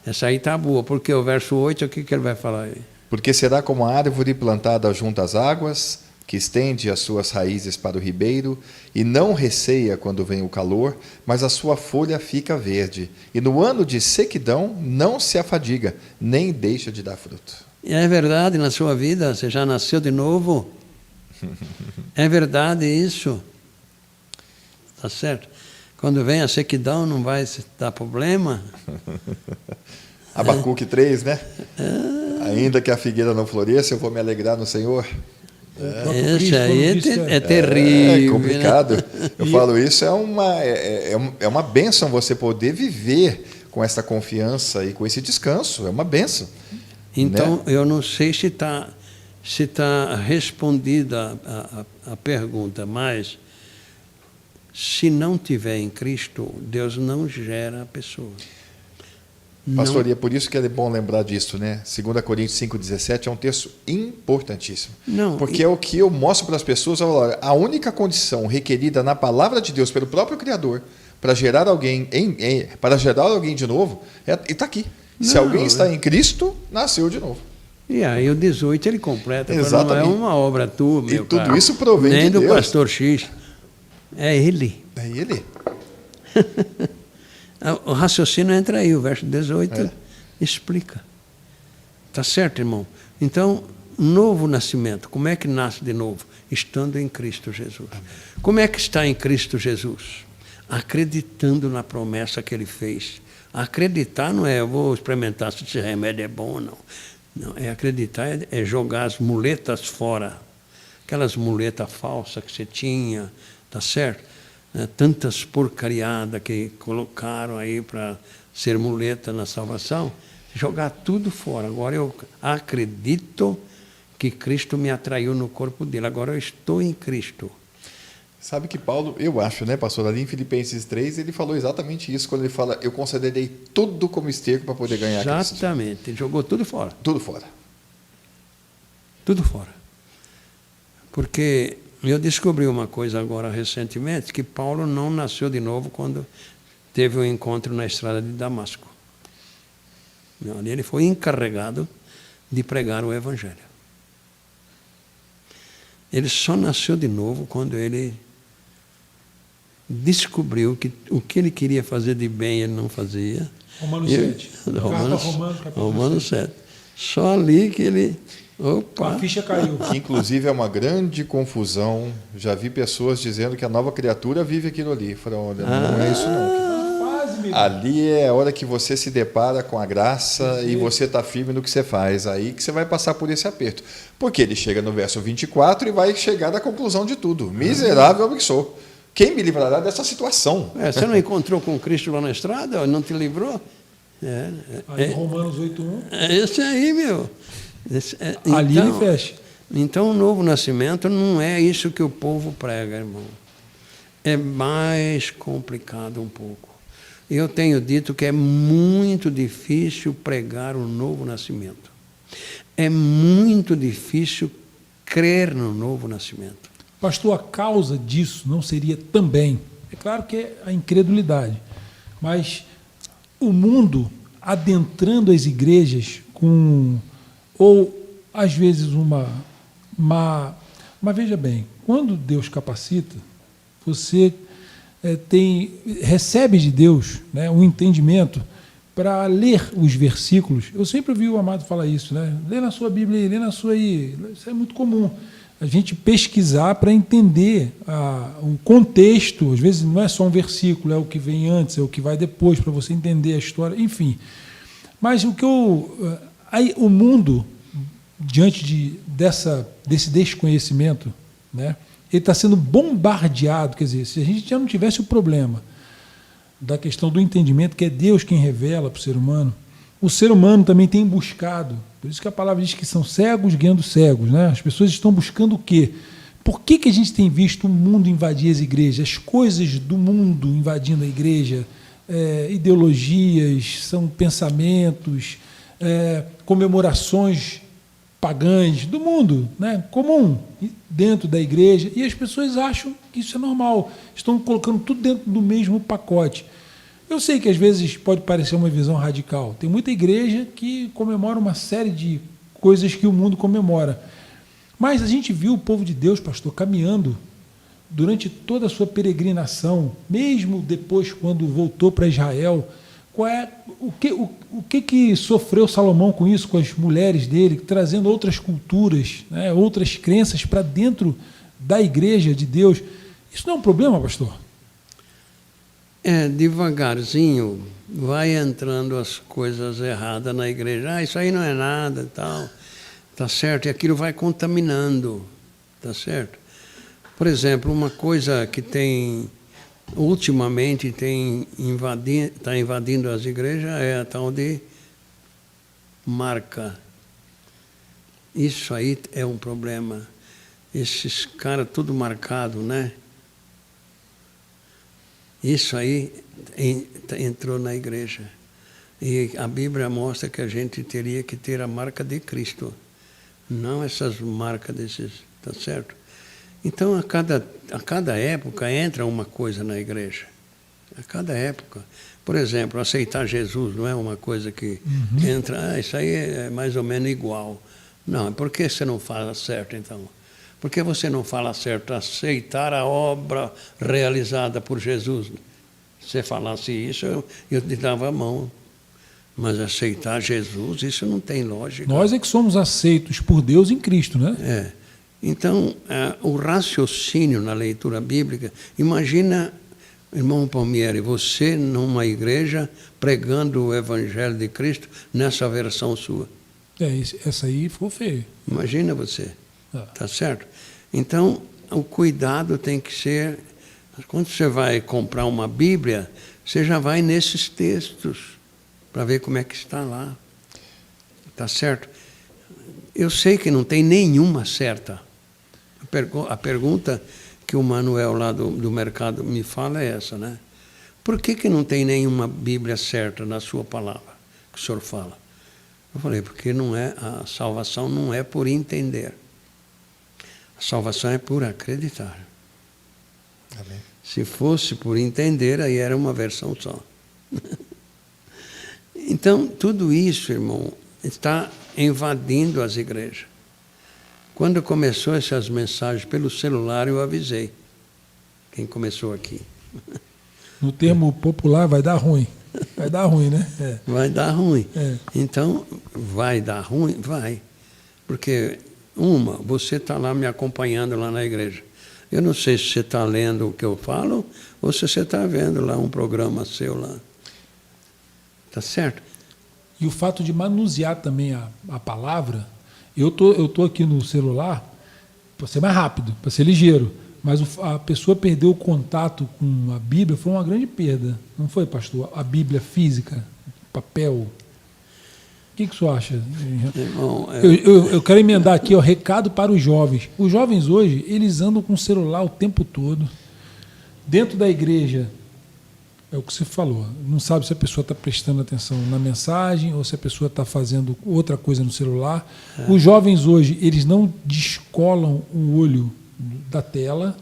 Essa aí está boa, porque o verso 8, o que ele vai falar aí? Porque será como a árvore plantada junto às águas, que estende as suas raízes para o ribeiro, e não receia quando vem o calor, mas a sua folha fica verde. E no ano de sequidão não se afadiga, nem deixa de dar fruto. E é verdade na sua vida? Você já nasceu de novo? É verdade isso? Tá certo? Quando vem a sequidão, não vai dar problema. Abacuque 3, né? Ainda que a figueira não floresça, eu vou me alegrar no Senhor. Esse aí é terrível. É complicado. Né? Eu falo isso, é uma bênção você poder viver com essa confiança e com esse descanso. É uma bênção. Então, né? eu não sei se tá respondida a pergunta, mas se não tiver em Cristo, Deus não gera a pessoa. Pastor, e é por isso que é bom lembrar disso, né? 2 Coríntios 5,17 é um texto importantíssimo. Não, porque é o que eu mostro para as pessoas. A única condição requerida na palavra de Deus pelo próprio Criador para gerar alguém de novo está aqui. Se alguém está em Cristo, nasceu de novo. E aí o 18 ele completa. Exatamente. Não é uma obra tua, meu E tudo cara. isso provém Nem de do Deus. pastor X. É ele. É ele. O raciocínio entra aí, o verso 18 explica. Tá certo, irmão? Então, novo nascimento. Como é que nasce de novo? Estando em Cristo Jesus. Como é que está em Cristo Jesus? Acreditando na promessa que ele fez. Acreditar não é, eu vou experimentar se esse remédio é bom ou não. Não, é acreditar, é jogar as muletas fora. Aquelas muletas falsas que você tinha, tá certo? Tantas porcariadas que colocaram aí para ser muleta na salvação, jogar tudo fora. Agora eu acredito que Cristo me atraiu no corpo dele. Agora eu estou em Cristo. Sabe que Paulo, eu acho, né, pastor, ali em Filipenses 3, ele falou exatamente isso, quando ele fala, eu considerei tudo como esterco para poder ganhar Cristo. Exatamente, ele jogou tudo fora. Tudo fora. Tudo fora. Porque eu descobri uma coisa agora recentemente, que Paulo não nasceu de novo quando teve um encontro na estrada de Damasco. Ali ele foi encarregado de pregar o Evangelho. Ele só nasceu de novo quando ele descobriu que o que ele queria fazer de bem ele não fazia. Romanos 7. Romanos 7. Só ali que ele... A ficha caiu. Que inclusive é uma grande confusão. Já vi pessoas dizendo que a nova criatura vive aquilo ali. Falei, olha, não é isso não. Ali é a hora que você se depara com a graça e você está firme no que você faz. Aí que você vai passar por esse aperto. Porque ele chega no verso 24 e vai chegar à conclusão de tudo. Miserável homem que sou. Quem me livrará dessa situação? Você não encontrou com Cristo lá na estrada? Não te livrou? Romanos 8:1. É esse aí, meu. Ali ele fecha. Então, o novo nascimento não é isso que o povo prega, irmão. É mais complicado um pouco. Eu tenho dito que é muito difícil pregar o novo nascimento. É muito difícil crer no novo nascimento. Pastor, a causa disso não seria também, é claro que é a incredulidade, mas o mundo adentrando as igrejas com, ou às vezes mas veja bem, quando Deus capacita, você recebe de Deus, né, um entendimento para ler os versículos. Eu sempre ouvi o amado falar isso, né? Lê na sua Bíblia aí, lê na sua aí. Isso é muito comum. A gente pesquisar para entender o contexto. Às vezes não é só um versículo, é o que vem antes, é o que vai depois, para você entender a história, enfim. Mas o mundo, diante desse desconhecimento, né, ele está sendo bombardeado. Quer dizer, se a gente já não tivesse o problema da questão do entendimento, que é Deus quem revela para o ser humano também tem buscado. Por isso que a palavra diz que são cegos guiando cegos, né? As pessoas estão buscando o quê? Por que a gente tem visto o mundo invadir as igrejas? As coisas do mundo invadindo a igreja, ideologias, são pensamentos, comemorações pagãs do mundo, né? Comum, dentro da igreja, e as pessoas acham que isso é normal, estão colocando tudo dentro do mesmo pacote. Eu sei que às vezes pode parecer uma visão radical. Tem muita igreja que comemora uma série de coisas que o mundo comemora. Mas a gente viu o povo de Deus, pastor, caminhando durante toda a sua peregrinação, mesmo depois quando voltou para Israel. O que sofreu Salomão com isso, com as mulheres dele, trazendo outras culturas, né, outras crenças para dentro da igreja de Deus? Isso não é um problema, pastor? devagarzinho vai entrando as coisas erradas na igreja. Ah, isso aí não é nada, tal. Tá certo? E aquilo vai contaminando, tá certo? Por exemplo, uma coisa que ultimamente está invadindo as igrejas é a tal de marca. Isso aí é um problema. Esses caras tudo marcado, né? Isso aí entrou na igreja. E a Bíblia mostra que a gente teria que ter a marca de Cristo, não essas marcas desses, tá certo? Então, a cada época entra uma coisa na igreja. A cada época. Por exemplo, aceitar Jesus não é uma coisa que entra, isso aí é mais ou menos igual. Não, por que você não fala certo, então? Por que você não fala certo? Aceitar a obra realizada por Jesus. Se você falasse isso, eu te dava a mão. Mas aceitar Jesus, isso não tem lógica. Nós é que somos aceitos por Deus em Cristo, né? Então, o raciocínio na leitura bíblica, imagina, irmão Palmieri, você numa igreja pregando o Evangelho de Cristo nessa versão sua. Essa aí ficou feio. Imagina você, tá certo? Então, o cuidado tem que ser, quando você vai comprar uma Bíblia, você já vai nesses textos, para ver como é que está lá. Tá certo? Eu sei que não tem nenhuma certa. A pergunta que o Manuel lá do mercado me fala é essa, né? Por que não tem nenhuma Bíblia certa na sua palavra, que o senhor fala? Eu falei, porque a salvação não é por entender. A salvação é por acreditar. Amém. Se fosse por entender, aí era uma versão só. Então, tudo isso, irmão, está invadindo as igrejas. Quando começou essas mensagens pelo celular, eu avisei. Quem começou aqui. No termo popular, vai dar ruim. Vai dar ruim, né? Vai dar ruim. Então, vai dar ruim? Vai. Porque, você está lá me acompanhando lá na igreja. Eu não sei se você está lendo o que eu falo ou se você está vendo lá um programa seu lá. Tá certo? E o fato de manusear também a palavra, eu tô aqui no celular para ser mais rápido, para ser ligeiro, mas a pessoa perdeu o contato com a Bíblia, foi uma grande perda, não foi, pastor? A Bíblia física, papel. O que o senhor acha? Irmão, eu quero emendar aqui, recado para os jovens. Os jovens hoje, eles andam com o celular o tempo todo. Dentro da igreja, é o que você falou, não sabe se a pessoa está prestando atenção na mensagem ou se a pessoa está fazendo outra coisa no celular. Os jovens hoje, eles não descolam o olho da tela,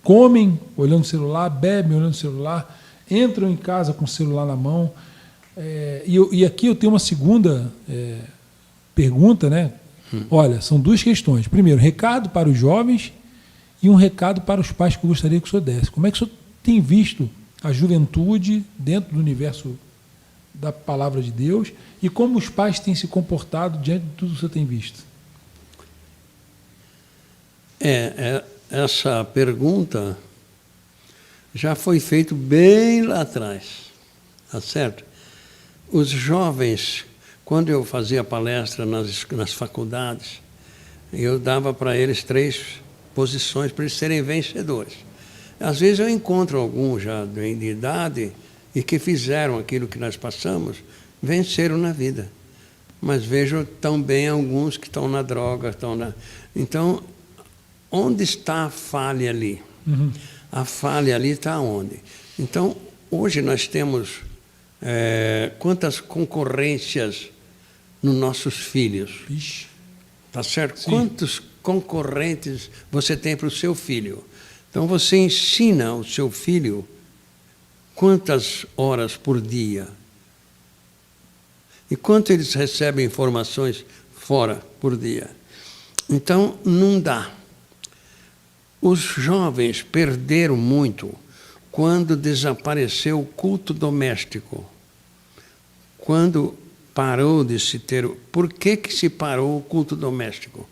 comem olhando o celular, bebem olhando o celular, entram em casa com o celular na mão. E aqui eu tenho uma segunda pergunta, né? Olha, são duas questões. Primeiro, recado para os jovens e um recado para os pais que eu gostaria que o senhor desse. Como é que o senhor tem visto a juventude dentro do universo da palavra de Deus e como os pais têm se comportado diante de tudo que você tem visto? Essa pergunta já foi feita bem lá atrás, tá certo? Os jovens, quando eu fazia palestra nas faculdades, eu dava para eles 3 posições para eles serem vencedores. Às vezes eu encontro alguns já de idade e que fizeram aquilo que nós passamos, venceram na vida. Mas vejo também alguns que estão na droga, Então, onde está a falha ali? A falha ali está onde? Então, hoje nós temos quantas concorrências nos nossos filhos? Ixi. Tá certo? Sim. Quantos concorrentes você tem para o seu filho? Então, você ensina o seu filho quantas horas por dia? E quanto eles recebem informações fora por dia? Então, não dá. Os jovens perderam muito quando desapareceu o culto doméstico. Quando parou de se ter... Por que se parou o culto doméstico?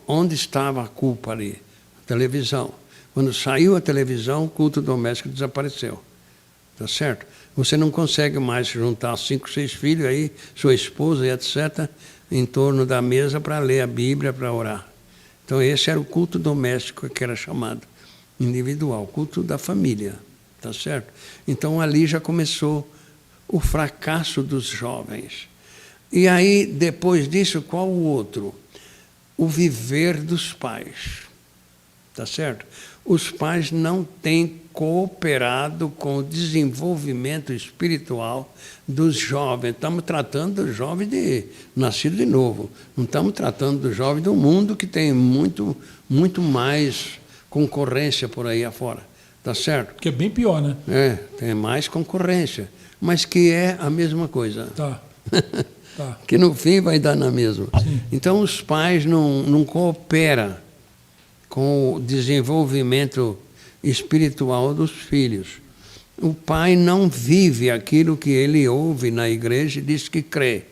Onde estava a culpa ali? A televisão. Quando saiu a televisão, o culto doméstico desapareceu. tá certo? Você não consegue mais juntar 5, 6 filhos aí, sua esposa e etc., em torno da mesa para ler a Bíblia, para orar. Então esse era o culto doméstico que era chamado individual, culto da família, tá certo? Então ali já começou o fracasso dos jovens. E aí, depois disso, qual o outro? O viver dos pais, tá certo? Os pais não têm cooperado com o desenvolvimento espiritual dos jovens. Estamos tratando do jovem nascido de novo. Não estamos tratando do jovem do mundo que tem muito mais concorrência por aí afora. Tá certo? Que é bem pior, né? Tem mais concorrência, mas que é a mesma coisa. Tá. Tá. Que no fim vai dar na mesma. Sim. Então os pais não cooperam com o desenvolvimento espiritual dos filhos. O pai não vive aquilo que ele ouve na igreja e diz que crê.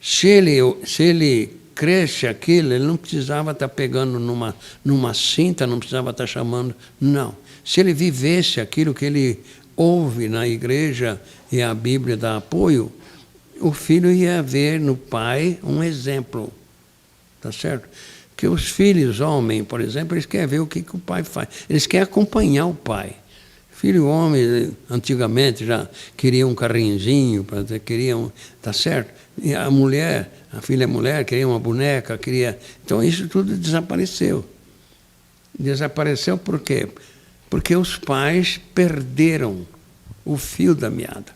Se ele cresce aquilo, ele não precisava estar pegando numa cinta, não precisava estar chamando, não. Se ele vivesse aquilo que ele ouve na igreja e a Bíblia dá apoio, o filho ia ver no pai um exemplo, tá certo? Que os filhos homem, por exemplo, eles querem ver o que o pai faz, eles querem acompanhar o pai. Filho homem, antigamente já queria um carrinhozinho, queriam, tá certo? E a mulher, a filha mulher, queria uma boneca, queria... Então isso tudo desapareceu. Desapareceu por quê? Porque os pais perderam o fio da meada.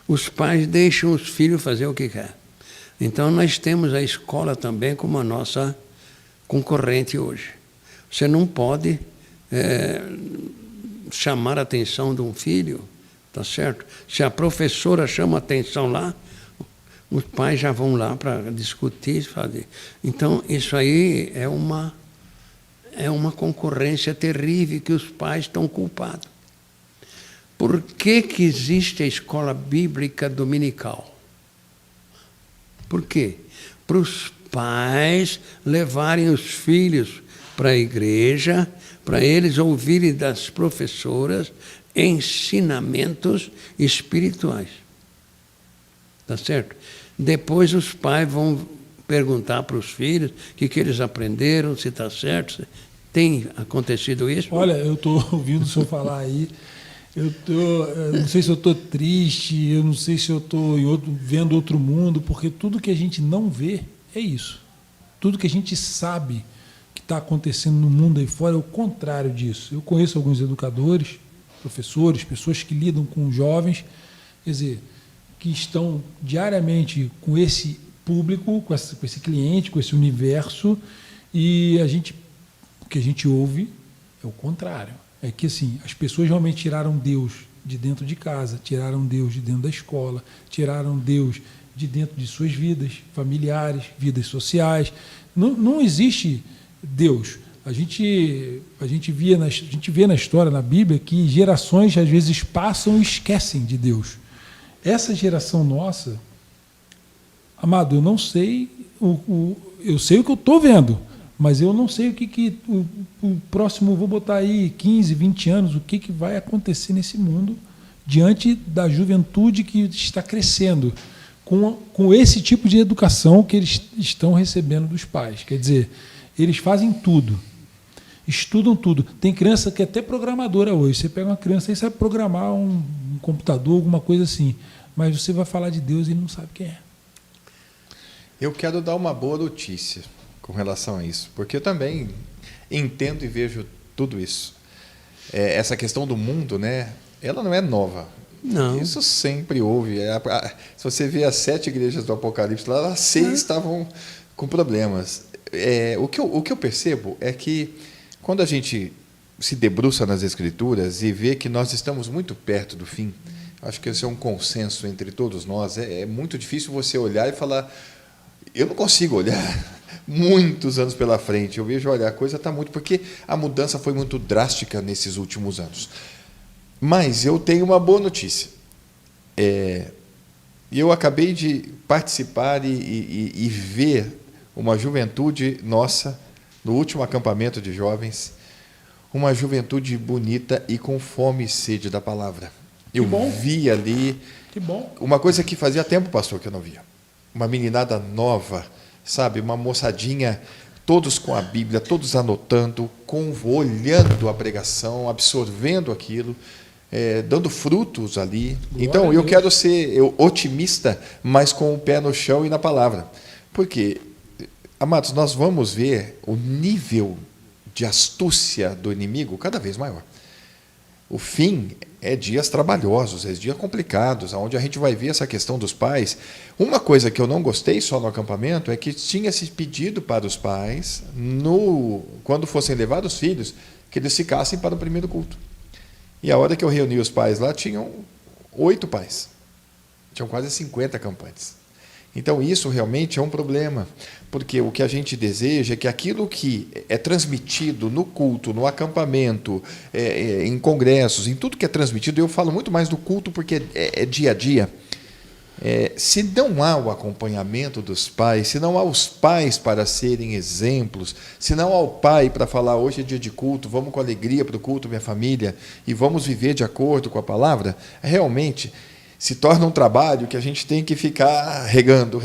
Os pais deixam os filhos fazer o que quer. Então nós temos a escola também como a nossa concorrente hoje. Você não pode chamar a atenção de um filho, tá certo? Se a professora chama a atenção lá, os pais já vão lá para discutir, fazer. Então isso aí é uma concorrência terrível que os pais estão culpados. Por que existe a escola bíblica dominical? Por quê? Para os pais levarem os filhos para a igreja, para eles ouvirem das professoras ensinamentos espirituais. Tá certo? Depois os pais vão perguntar para os filhos o que eles aprenderam, se está certo. Tem acontecido isso? Olha, eu estou ouvindo o senhor falar aí. Eu não sei se eu estou triste, eu não sei se eu estou vendo outro mundo, porque tudo que a gente não vê é isso. Tudo que a gente sabe que está acontecendo no mundo aí fora é o contrário disso. Eu conheço alguns educadores, professores, pessoas que lidam com jovens, quer dizer, que estão diariamente com esse público, com esse cliente, com esse universo, e o que a gente ouve é o contrário. É que assim, as pessoas realmente tiraram Deus de dentro de casa, tiraram Deus de dentro da escola, tiraram Deus de dentro de suas vidas familiares, vidas sociais. Não existe Deus. A gente vê na história, na Bíblia, que gerações às vezes passam e esquecem de Deus. Essa geração nossa, amado, eu não sei, eu sei o que eu estou vendo, mas eu não sei o próximo, vou botar aí 15, 20 anos, o que vai acontecer nesse mundo diante da juventude que está crescendo com esse tipo de educação que eles estão recebendo dos pais. Quer dizer, eles fazem tudo, estudam tudo. Tem criança que é até programadora hoje. Você pega uma criança e sabe programar um computador, alguma coisa assim, mas você vai falar de Deus e ele não sabe quem é. Eu quero dar uma boa notícia com relação a isso, porque eu também entendo e vejo tudo isso. Essa questão do mundo, né, ela não é nova. Não. Isso sempre houve. Se você vê as 7 igrejas do Apocalipse, lá as 6 estavam com problemas. O que eu percebo é que quando a gente se debruça nas Escrituras e vê que nós estamos muito perto do fim, acho que esse é um consenso entre todos nós, é muito difícil você olhar e falar, eu não consigo olhar muitos anos pela frente, eu vejo, olha, a coisa está muito, porque a mudança foi muito drástica nesses últimos anos. Mas eu tenho uma boa notícia. Eu acabei de participar e ver uma juventude nossa, no último acampamento de jovens, uma juventude bonita e com fome e sede da palavra. Eu bom. vi ali Que bom. uma coisa que fazia tempo, pastor, que eu não via. Uma meninada nova, sabe? Uma moçadinha, todos com a Bíblia, todos anotando, olhando a pregação, absorvendo aquilo, dando frutos ali. Glória Então, a eu Deus. quero ser otimista, mas com o pé no chão e na palavra. Porque, amados, nós vamos ver o nível de astúcia do inimigo cada vez maior. O fim é dias trabalhosos, é dias complicados, onde a gente vai ver essa questão dos pais. Uma coisa que eu não gostei só no acampamento é que tinha se pedido para os pais, quando fossem levar os filhos, que eles ficassem para o primeiro culto. E a hora que eu reuni os pais lá, tinham 8 pais. Tinham quase 50 acampantes. Então, isso realmente é um problema, porque o que a gente deseja é que aquilo que é transmitido no culto, no acampamento, em congressos, em tudo que é transmitido, eu falo muito mais do culto porque é dia a dia. Se não há o acompanhamento dos pais, se não há os pais para serem exemplos, se não há o pai para falar, hoje é dia de culto, vamos com alegria para o culto, minha família, e vamos viver de acordo com a palavra, realmente se torna um trabalho que a gente tem que ficar regando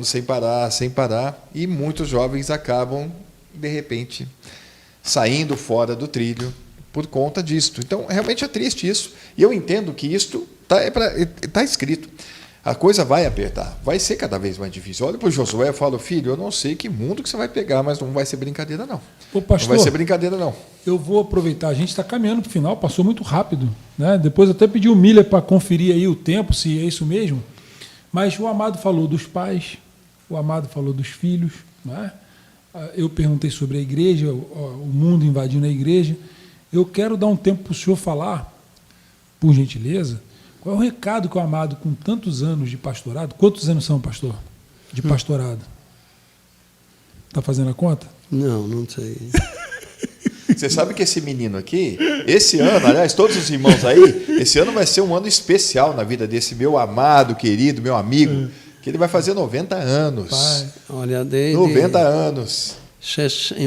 sem parar, e muitos jovens acabam, de repente, saindo fora do trilho por conta disso. Então, realmente é triste isso, e eu entendo que isto está escrito. A coisa vai apertar, vai ser cada vez mais difícil. Olha para o Josué e falo, filho, eu não sei que mundo que você vai pegar, mas não vai ser brincadeira, não. Ô, pastor, não vai ser brincadeira, não. Eu vou aproveitar, a gente está caminhando para o final, passou muito rápido, né? Depois eu até pedi o Miller para conferir aí o tempo, se é isso mesmo. Mas o Amado falou dos pais, o Amado falou dos filhos, né? Eu perguntei sobre a igreja, o mundo invadindo a igreja. Eu quero dar um tempo para o senhor falar, por gentileza, qual é o recado que o Amado, com tantos anos de pastorado, quantos anos são, pastor, de pastorado? Está fazendo a conta? Não sei. Você sabe que esse menino aqui, esse ano, aliás, todos os irmãos aí, esse ano vai ser um ano especial na vida desse meu amado, querido, meu amigo, que ele vai fazer 90 anos. Pai. Olha, desde 90 anos.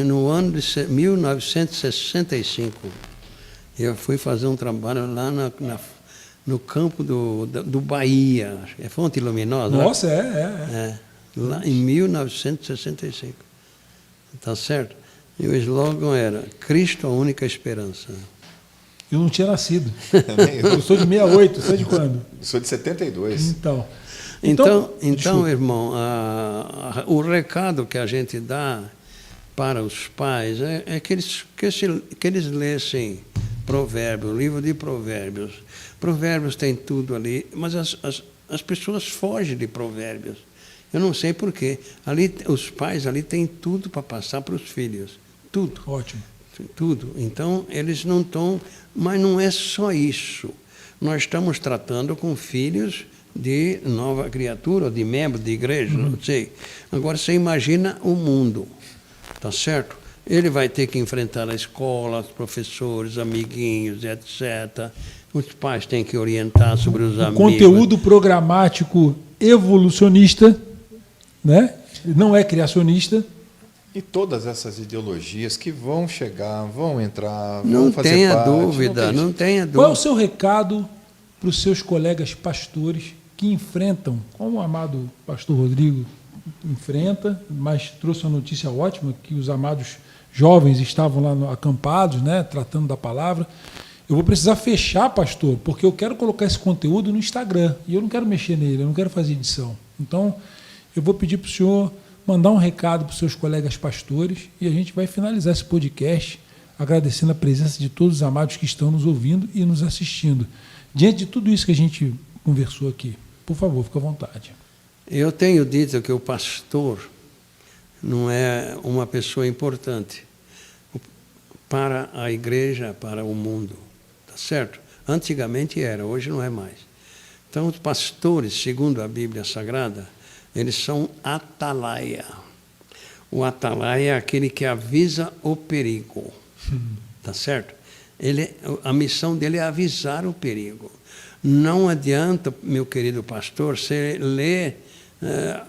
no ano de 1965, eu fui fazer um trabalho lá no campo do Bahia, é Fonte Luminosa. Nossa, Lá em 1965. Tá certo? E o slogan era Cristo a única esperança. Eu não tinha nascido. Eu sou de 68, você é de quando? Sou de 72. Então, Então irmão, o recado que a gente dá para os pais é que eles lessem Provérbios, o livro de Provérbios. Provérbios tem tudo ali, mas as pessoas fogem de Provérbios. Eu não sei porquê. Os pais ali têm tudo para passar para os filhos. Tudo. ótimo. Tudo. Então, eles não estão... Mas não é só isso. Nós estamos tratando com filhos de nova criatura, de membro de igreja, não sei. Agora, você imagina o mundo, tá certo? Ele vai ter que enfrentar a escola, os professores, amiguinhos, etc. Os pais têm que orientar sobre os amigos. Conteúdo programático evolucionista, né? Não é criacionista. E todas essas ideologias que vão chegar, vão entrar, Não vão fazer tenha parte. dúvida, não tenha dúvida. Qual é o seu recado para os seus colegas pastores que enfrentam, como o amado pastor Rodrigo enfrenta, mas trouxe uma notícia ótima, que os amados jovens estavam lá acampados, né, tratando da palavra. Eu vou precisar fechar, pastor, porque eu quero colocar esse conteúdo no Instagram, e eu não quero mexer nele, eu não quero fazer edição. Então, eu vou pedir para o senhor mandar um recado para os seus colegas pastores, e a gente vai finalizar esse podcast agradecendo a presença de todos os amados que estão nos ouvindo e nos assistindo. Diante de tudo isso que a gente conversou aqui, por favor, fique à vontade. Eu tenho dito que o pastor não é uma pessoa importante para a igreja, para o mundo, tá certo? Antigamente era, hoje não é mais. Então, os pastores, segundo a Bíblia Sagrada, eles são atalaia. O atalaia é aquele que avisa o perigo, tá certo? A missão dele é avisar o perigo. Não adianta, meu querido pastor, você ler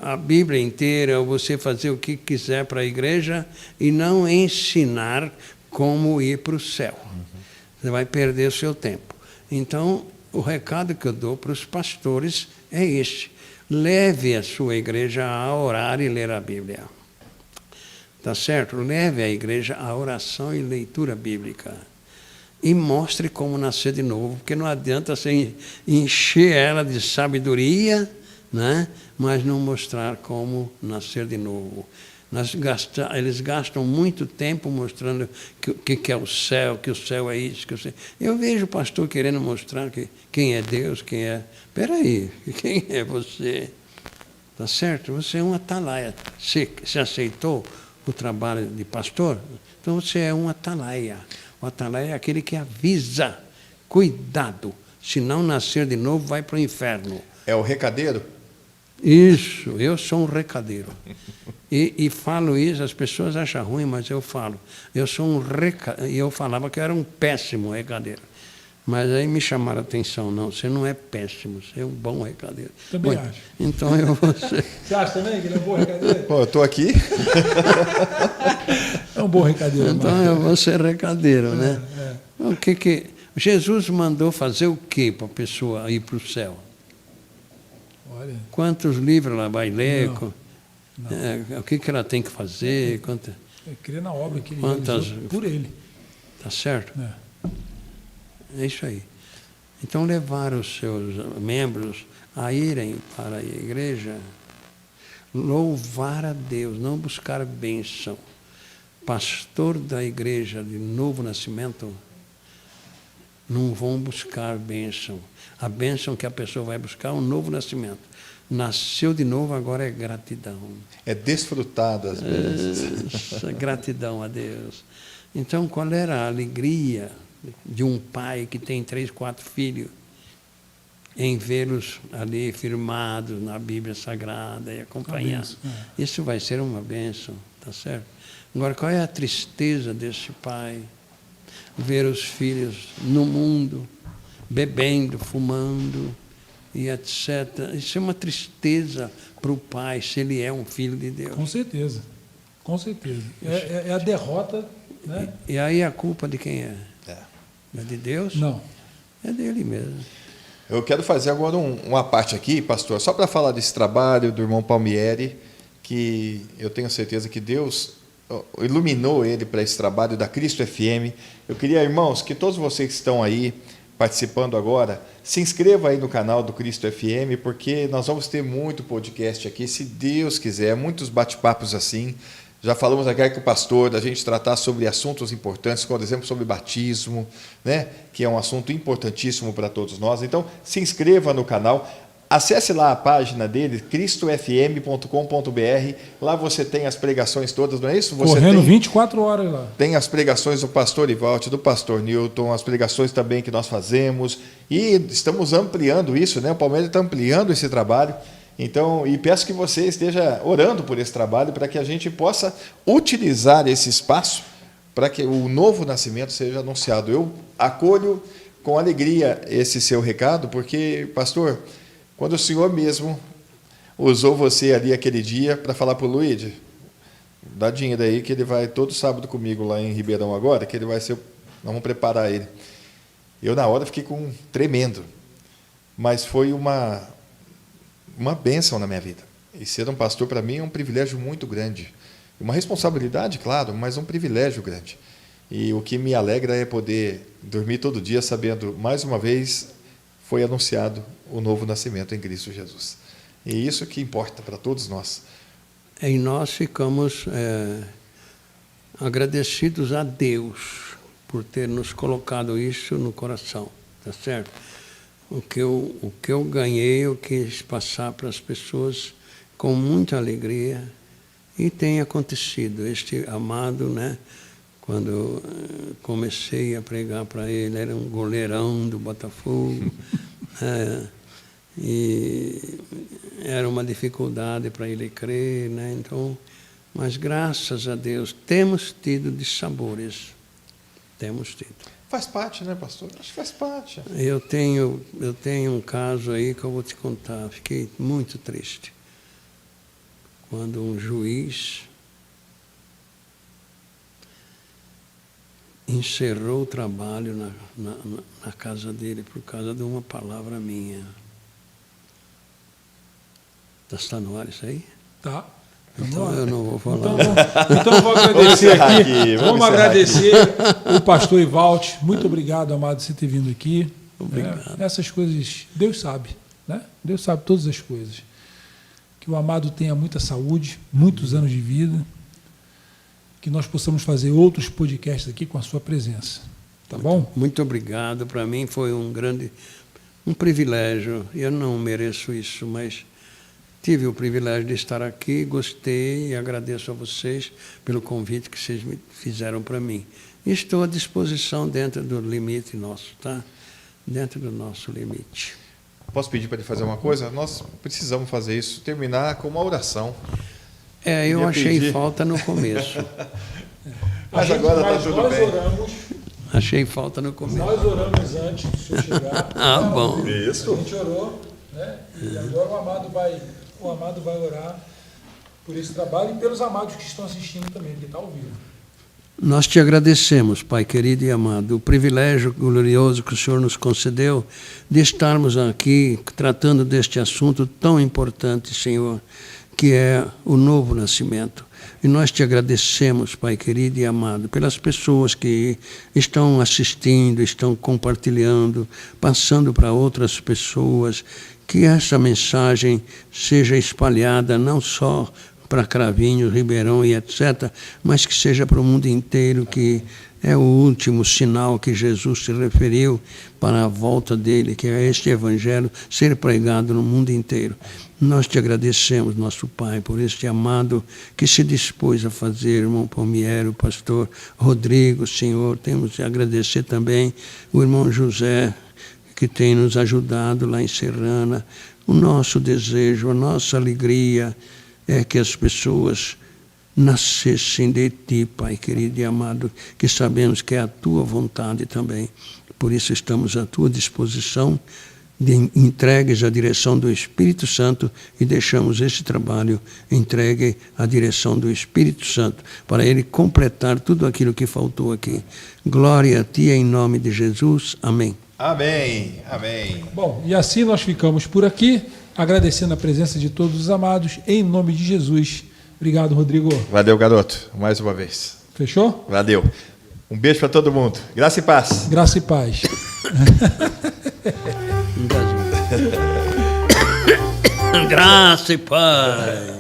a Bíblia inteira, ou você fazer o que quiser para a igreja e não ensinar como ir para o céu. Você vai perder o seu tempo. Então, o recado que eu dou para os pastores é este: leve a sua igreja a orar e ler a Bíblia. Tá certo? Leve a igreja a oração e leitura bíblica. E mostre como nascer de novo, porque não adianta você encher ela de sabedoria, né? Mas não mostrar como nascer de novo. Eles gastam muito tempo mostrando que é o céu, que o céu é isso. Que o céu... Eu vejo o pastor querendo mostrar quem é Deus, quem é... Espera aí, quem é você? Tá certo? Você é um atalaia. Você aceitou o trabalho de pastor? Então você é um atalaia. O atalaia é aquele que avisa. Cuidado, se não nascer de novo, vai para o inferno. É o recadeiro? Isso, eu sou um recadeiro. E falo isso, as pessoas acham ruim, mas eu falo. Eu sou um recadeiro. E eu falava que eu era um péssimo recadeiro. Mas aí me chamaram a atenção. Não, você não é péssimo, você é um bom recadeiro. Também acho. Então eu vou ser... Você acha também que ele é um bom recadeiro? Pô, eu estou aqui. É um bom recadeiro. Então eu vou ser recadeiro, né? É. O que Jesus mandou fazer o quê para a pessoa ir para o céu? Olha, Quantos livros ela vai ler? Não. O que ela tem que fazer? eu queria na obra que ele Quantas- realizou por ele. Tá certo? É. É isso aí. Então, levar os seus membros a irem para a igreja, louvar a Deus, não buscar bênção. Pastor da igreja de novo nascimento, não vão buscar bênção. A bênção que a pessoa vai buscar é um novo nascimento. Nasceu de novo, agora é gratidão. É desfrutar das bênçãos. Gratidão a Deus. Então, qual era a alegria de um pai que tem 3, 4 filhos em vê-los ali firmados na Bíblia Sagrada e acompanhar? benção, Isso vai ser uma bênção, tá certo? Agora, qual é a tristeza desse pai? Ver os filhos no mundo, bebendo, fumando e etc. Isso é uma tristeza para o pai, se ele é um filho de Deus. Com certeza. Com certeza. É a derrota, né? E aí a culpa de quem é? É. É de Deus? Não. É dele mesmo. Eu quero fazer agora uma parte aqui, pastor, só para falar desse trabalho do irmão Palmieri, que eu tenho certeza que Deus iluminou ele para esse trabalho da Cristo FM. Eu queria, irmãos, que todos vocês que estão aí participando agora, se inscreva aí no canal do Cristo FM, porque nós vamos ter muito podcast aqui, se Deus quiser, muitos bate-papos assim. Já falamos aqui com o pastor da gente tratar sobre assuntos importantes, por exemplo, sobre batismo, né? Que é um assunto importantíssimo para todos nós. Então, se inscreva no canal. Acesse lá a página dele, cristofm.com.br. Lá você tem as pregações todas, não é isso? Você Correndo tem, 24 horas lá. tem as pregações do pastor Ivalti, do pastor Newton, as pregações também que nós fazemos. E estamos ampliando isso, né? O Palmeiras está ampliando esse trabalho. Então, e peço que você esteja orando por esse trabalho, para que a gente possa utilizar esse espaço para que o novo nascimento seja anunciado. Eu acolho com alegria esse seu recado, porque, pastor, quando o senhor mesmo usou você ali aquele dia para falar para o Luiz, dá dinheiro aí que ele vai todo sábado comigo lá em Ribeirão agora, que ele vai ser, nós vamos preparar ele. Eu na hora fiquei com tremendo, mas foi uma bênção na minha vida. E ser um pastor para mim é um privilégio muito grande, uma responsabilidade, claro, mas um privilégio grande. E o que me alegra é poder dormir todo dia sabendo, mais uma vez, foi anunciado o novo nascimento em Cristo Jesus. E isso que importa para todos nós. E nós ficamos agradecidos a Deus por ter nos colocado isso no coração, tá certo? O que eu ganhei, eu quis passar para as pessoas com muita alegria, e tem acontecido. Este amado, né, quando eu comecei a pregar para ele, era um goleirão do Botafogo, e era uma dificuldade para ele crer, né? Então, mas graças a Deus temos tido dissabores, temos tido. Faz parte, né, pastor? Acho que faz parte. Eu tenho um caso aí que eu vou te contar. Fiquei muito triste quando um juiz encerrou o trabalho na casa dele por causa de uma palavra minha. Está no ar isso aí? Tá. Então eu não vou falar. Então eu vou agradecer encerrar aqui. aqui, Vamos encerrar agradecer o pastor Ivalti. Muito obrigado, amado, por você ter vindo aqui. Obrigado. Essas coisas, Deus sabe, né? Deus sabe todas as coisas. Que o amado tenha muita saúde, muitos anos de vida, que nós possamos fazer outros podcasts aqui com a sua presença. Tá bom? Muito obrigado. Para mim foi um privilégio. Eu não mereço isso, mas tive o privilégio de estar aqui, gostei e agradeço a vocês pelo convite que vocês me fizeram para mim. E estou à disposição dentro do limite nosso, tá? Dentro do nosso limite. Posso pedir para ele fazer uma coisa? Nós precisamos fazer isso, terminar com uma oração. Eu Queria achei pedir. falta no começo. Mas agora está tudo nós bem. oramos, Achei falta no começo. nós oramos antes do senhor chegar. Ah, bom. Isso. A gente orou, né? E agora o amado vai orar por esse trabalho e pelos amados que estão assistindo também, porque está ao vivo. Nós te agradecemos, Pai querido e amado, o privilégio glorioso que o Senhor nos concedeu de estarmos aqui tratando deste assunto tão importante, Senhor, que é o novo nascimento. E nós te agradecemos, Pai querido e amado, pelas pessoas que estão assistindo, estão compartilhando, passando para outras pessoas, que essa mensagem seja espalhada não só para Cravinhos, Ribeirão e etc., mas que seja para o mundo inteiro, que é o último sinal que Jesus se referiu para a volta dele, que é este evangelho ser pregado no mundo inteiro. Nós te agradecemos, nosso Pai, por este amado que se dispôs a fazer, irmão Palmieri, o pastor Rodrigo, Senhor. Temos que agradecer também o irmão José, que tem nos ajudado lá em Serrana. O nosso desejo, a nossa alegria é que as pessoas nascessem de Ti, Pai querido e amado, que sabemos que é a Tua vontade também. Por isso estamos à Tua disposição, entregues à direção do Espírito Santo e deixamos esse trabalho entregue à direção do Espírito Santo, para Ele completar tudo aquilo que faltou aqui. Glória a Ti em nome de Jesus. Amém. Amém, amém. Bom, e assim nós ficamos por aqui, agradecendo a presença de todos os amados, em nome de Jesus. Obrigado, Rodrigo. Valeu, garoto, mais uma vez. Fechou? Valeu. Um beijo para todo mundo. Graça e paz. Graça e paz. Graça e paz.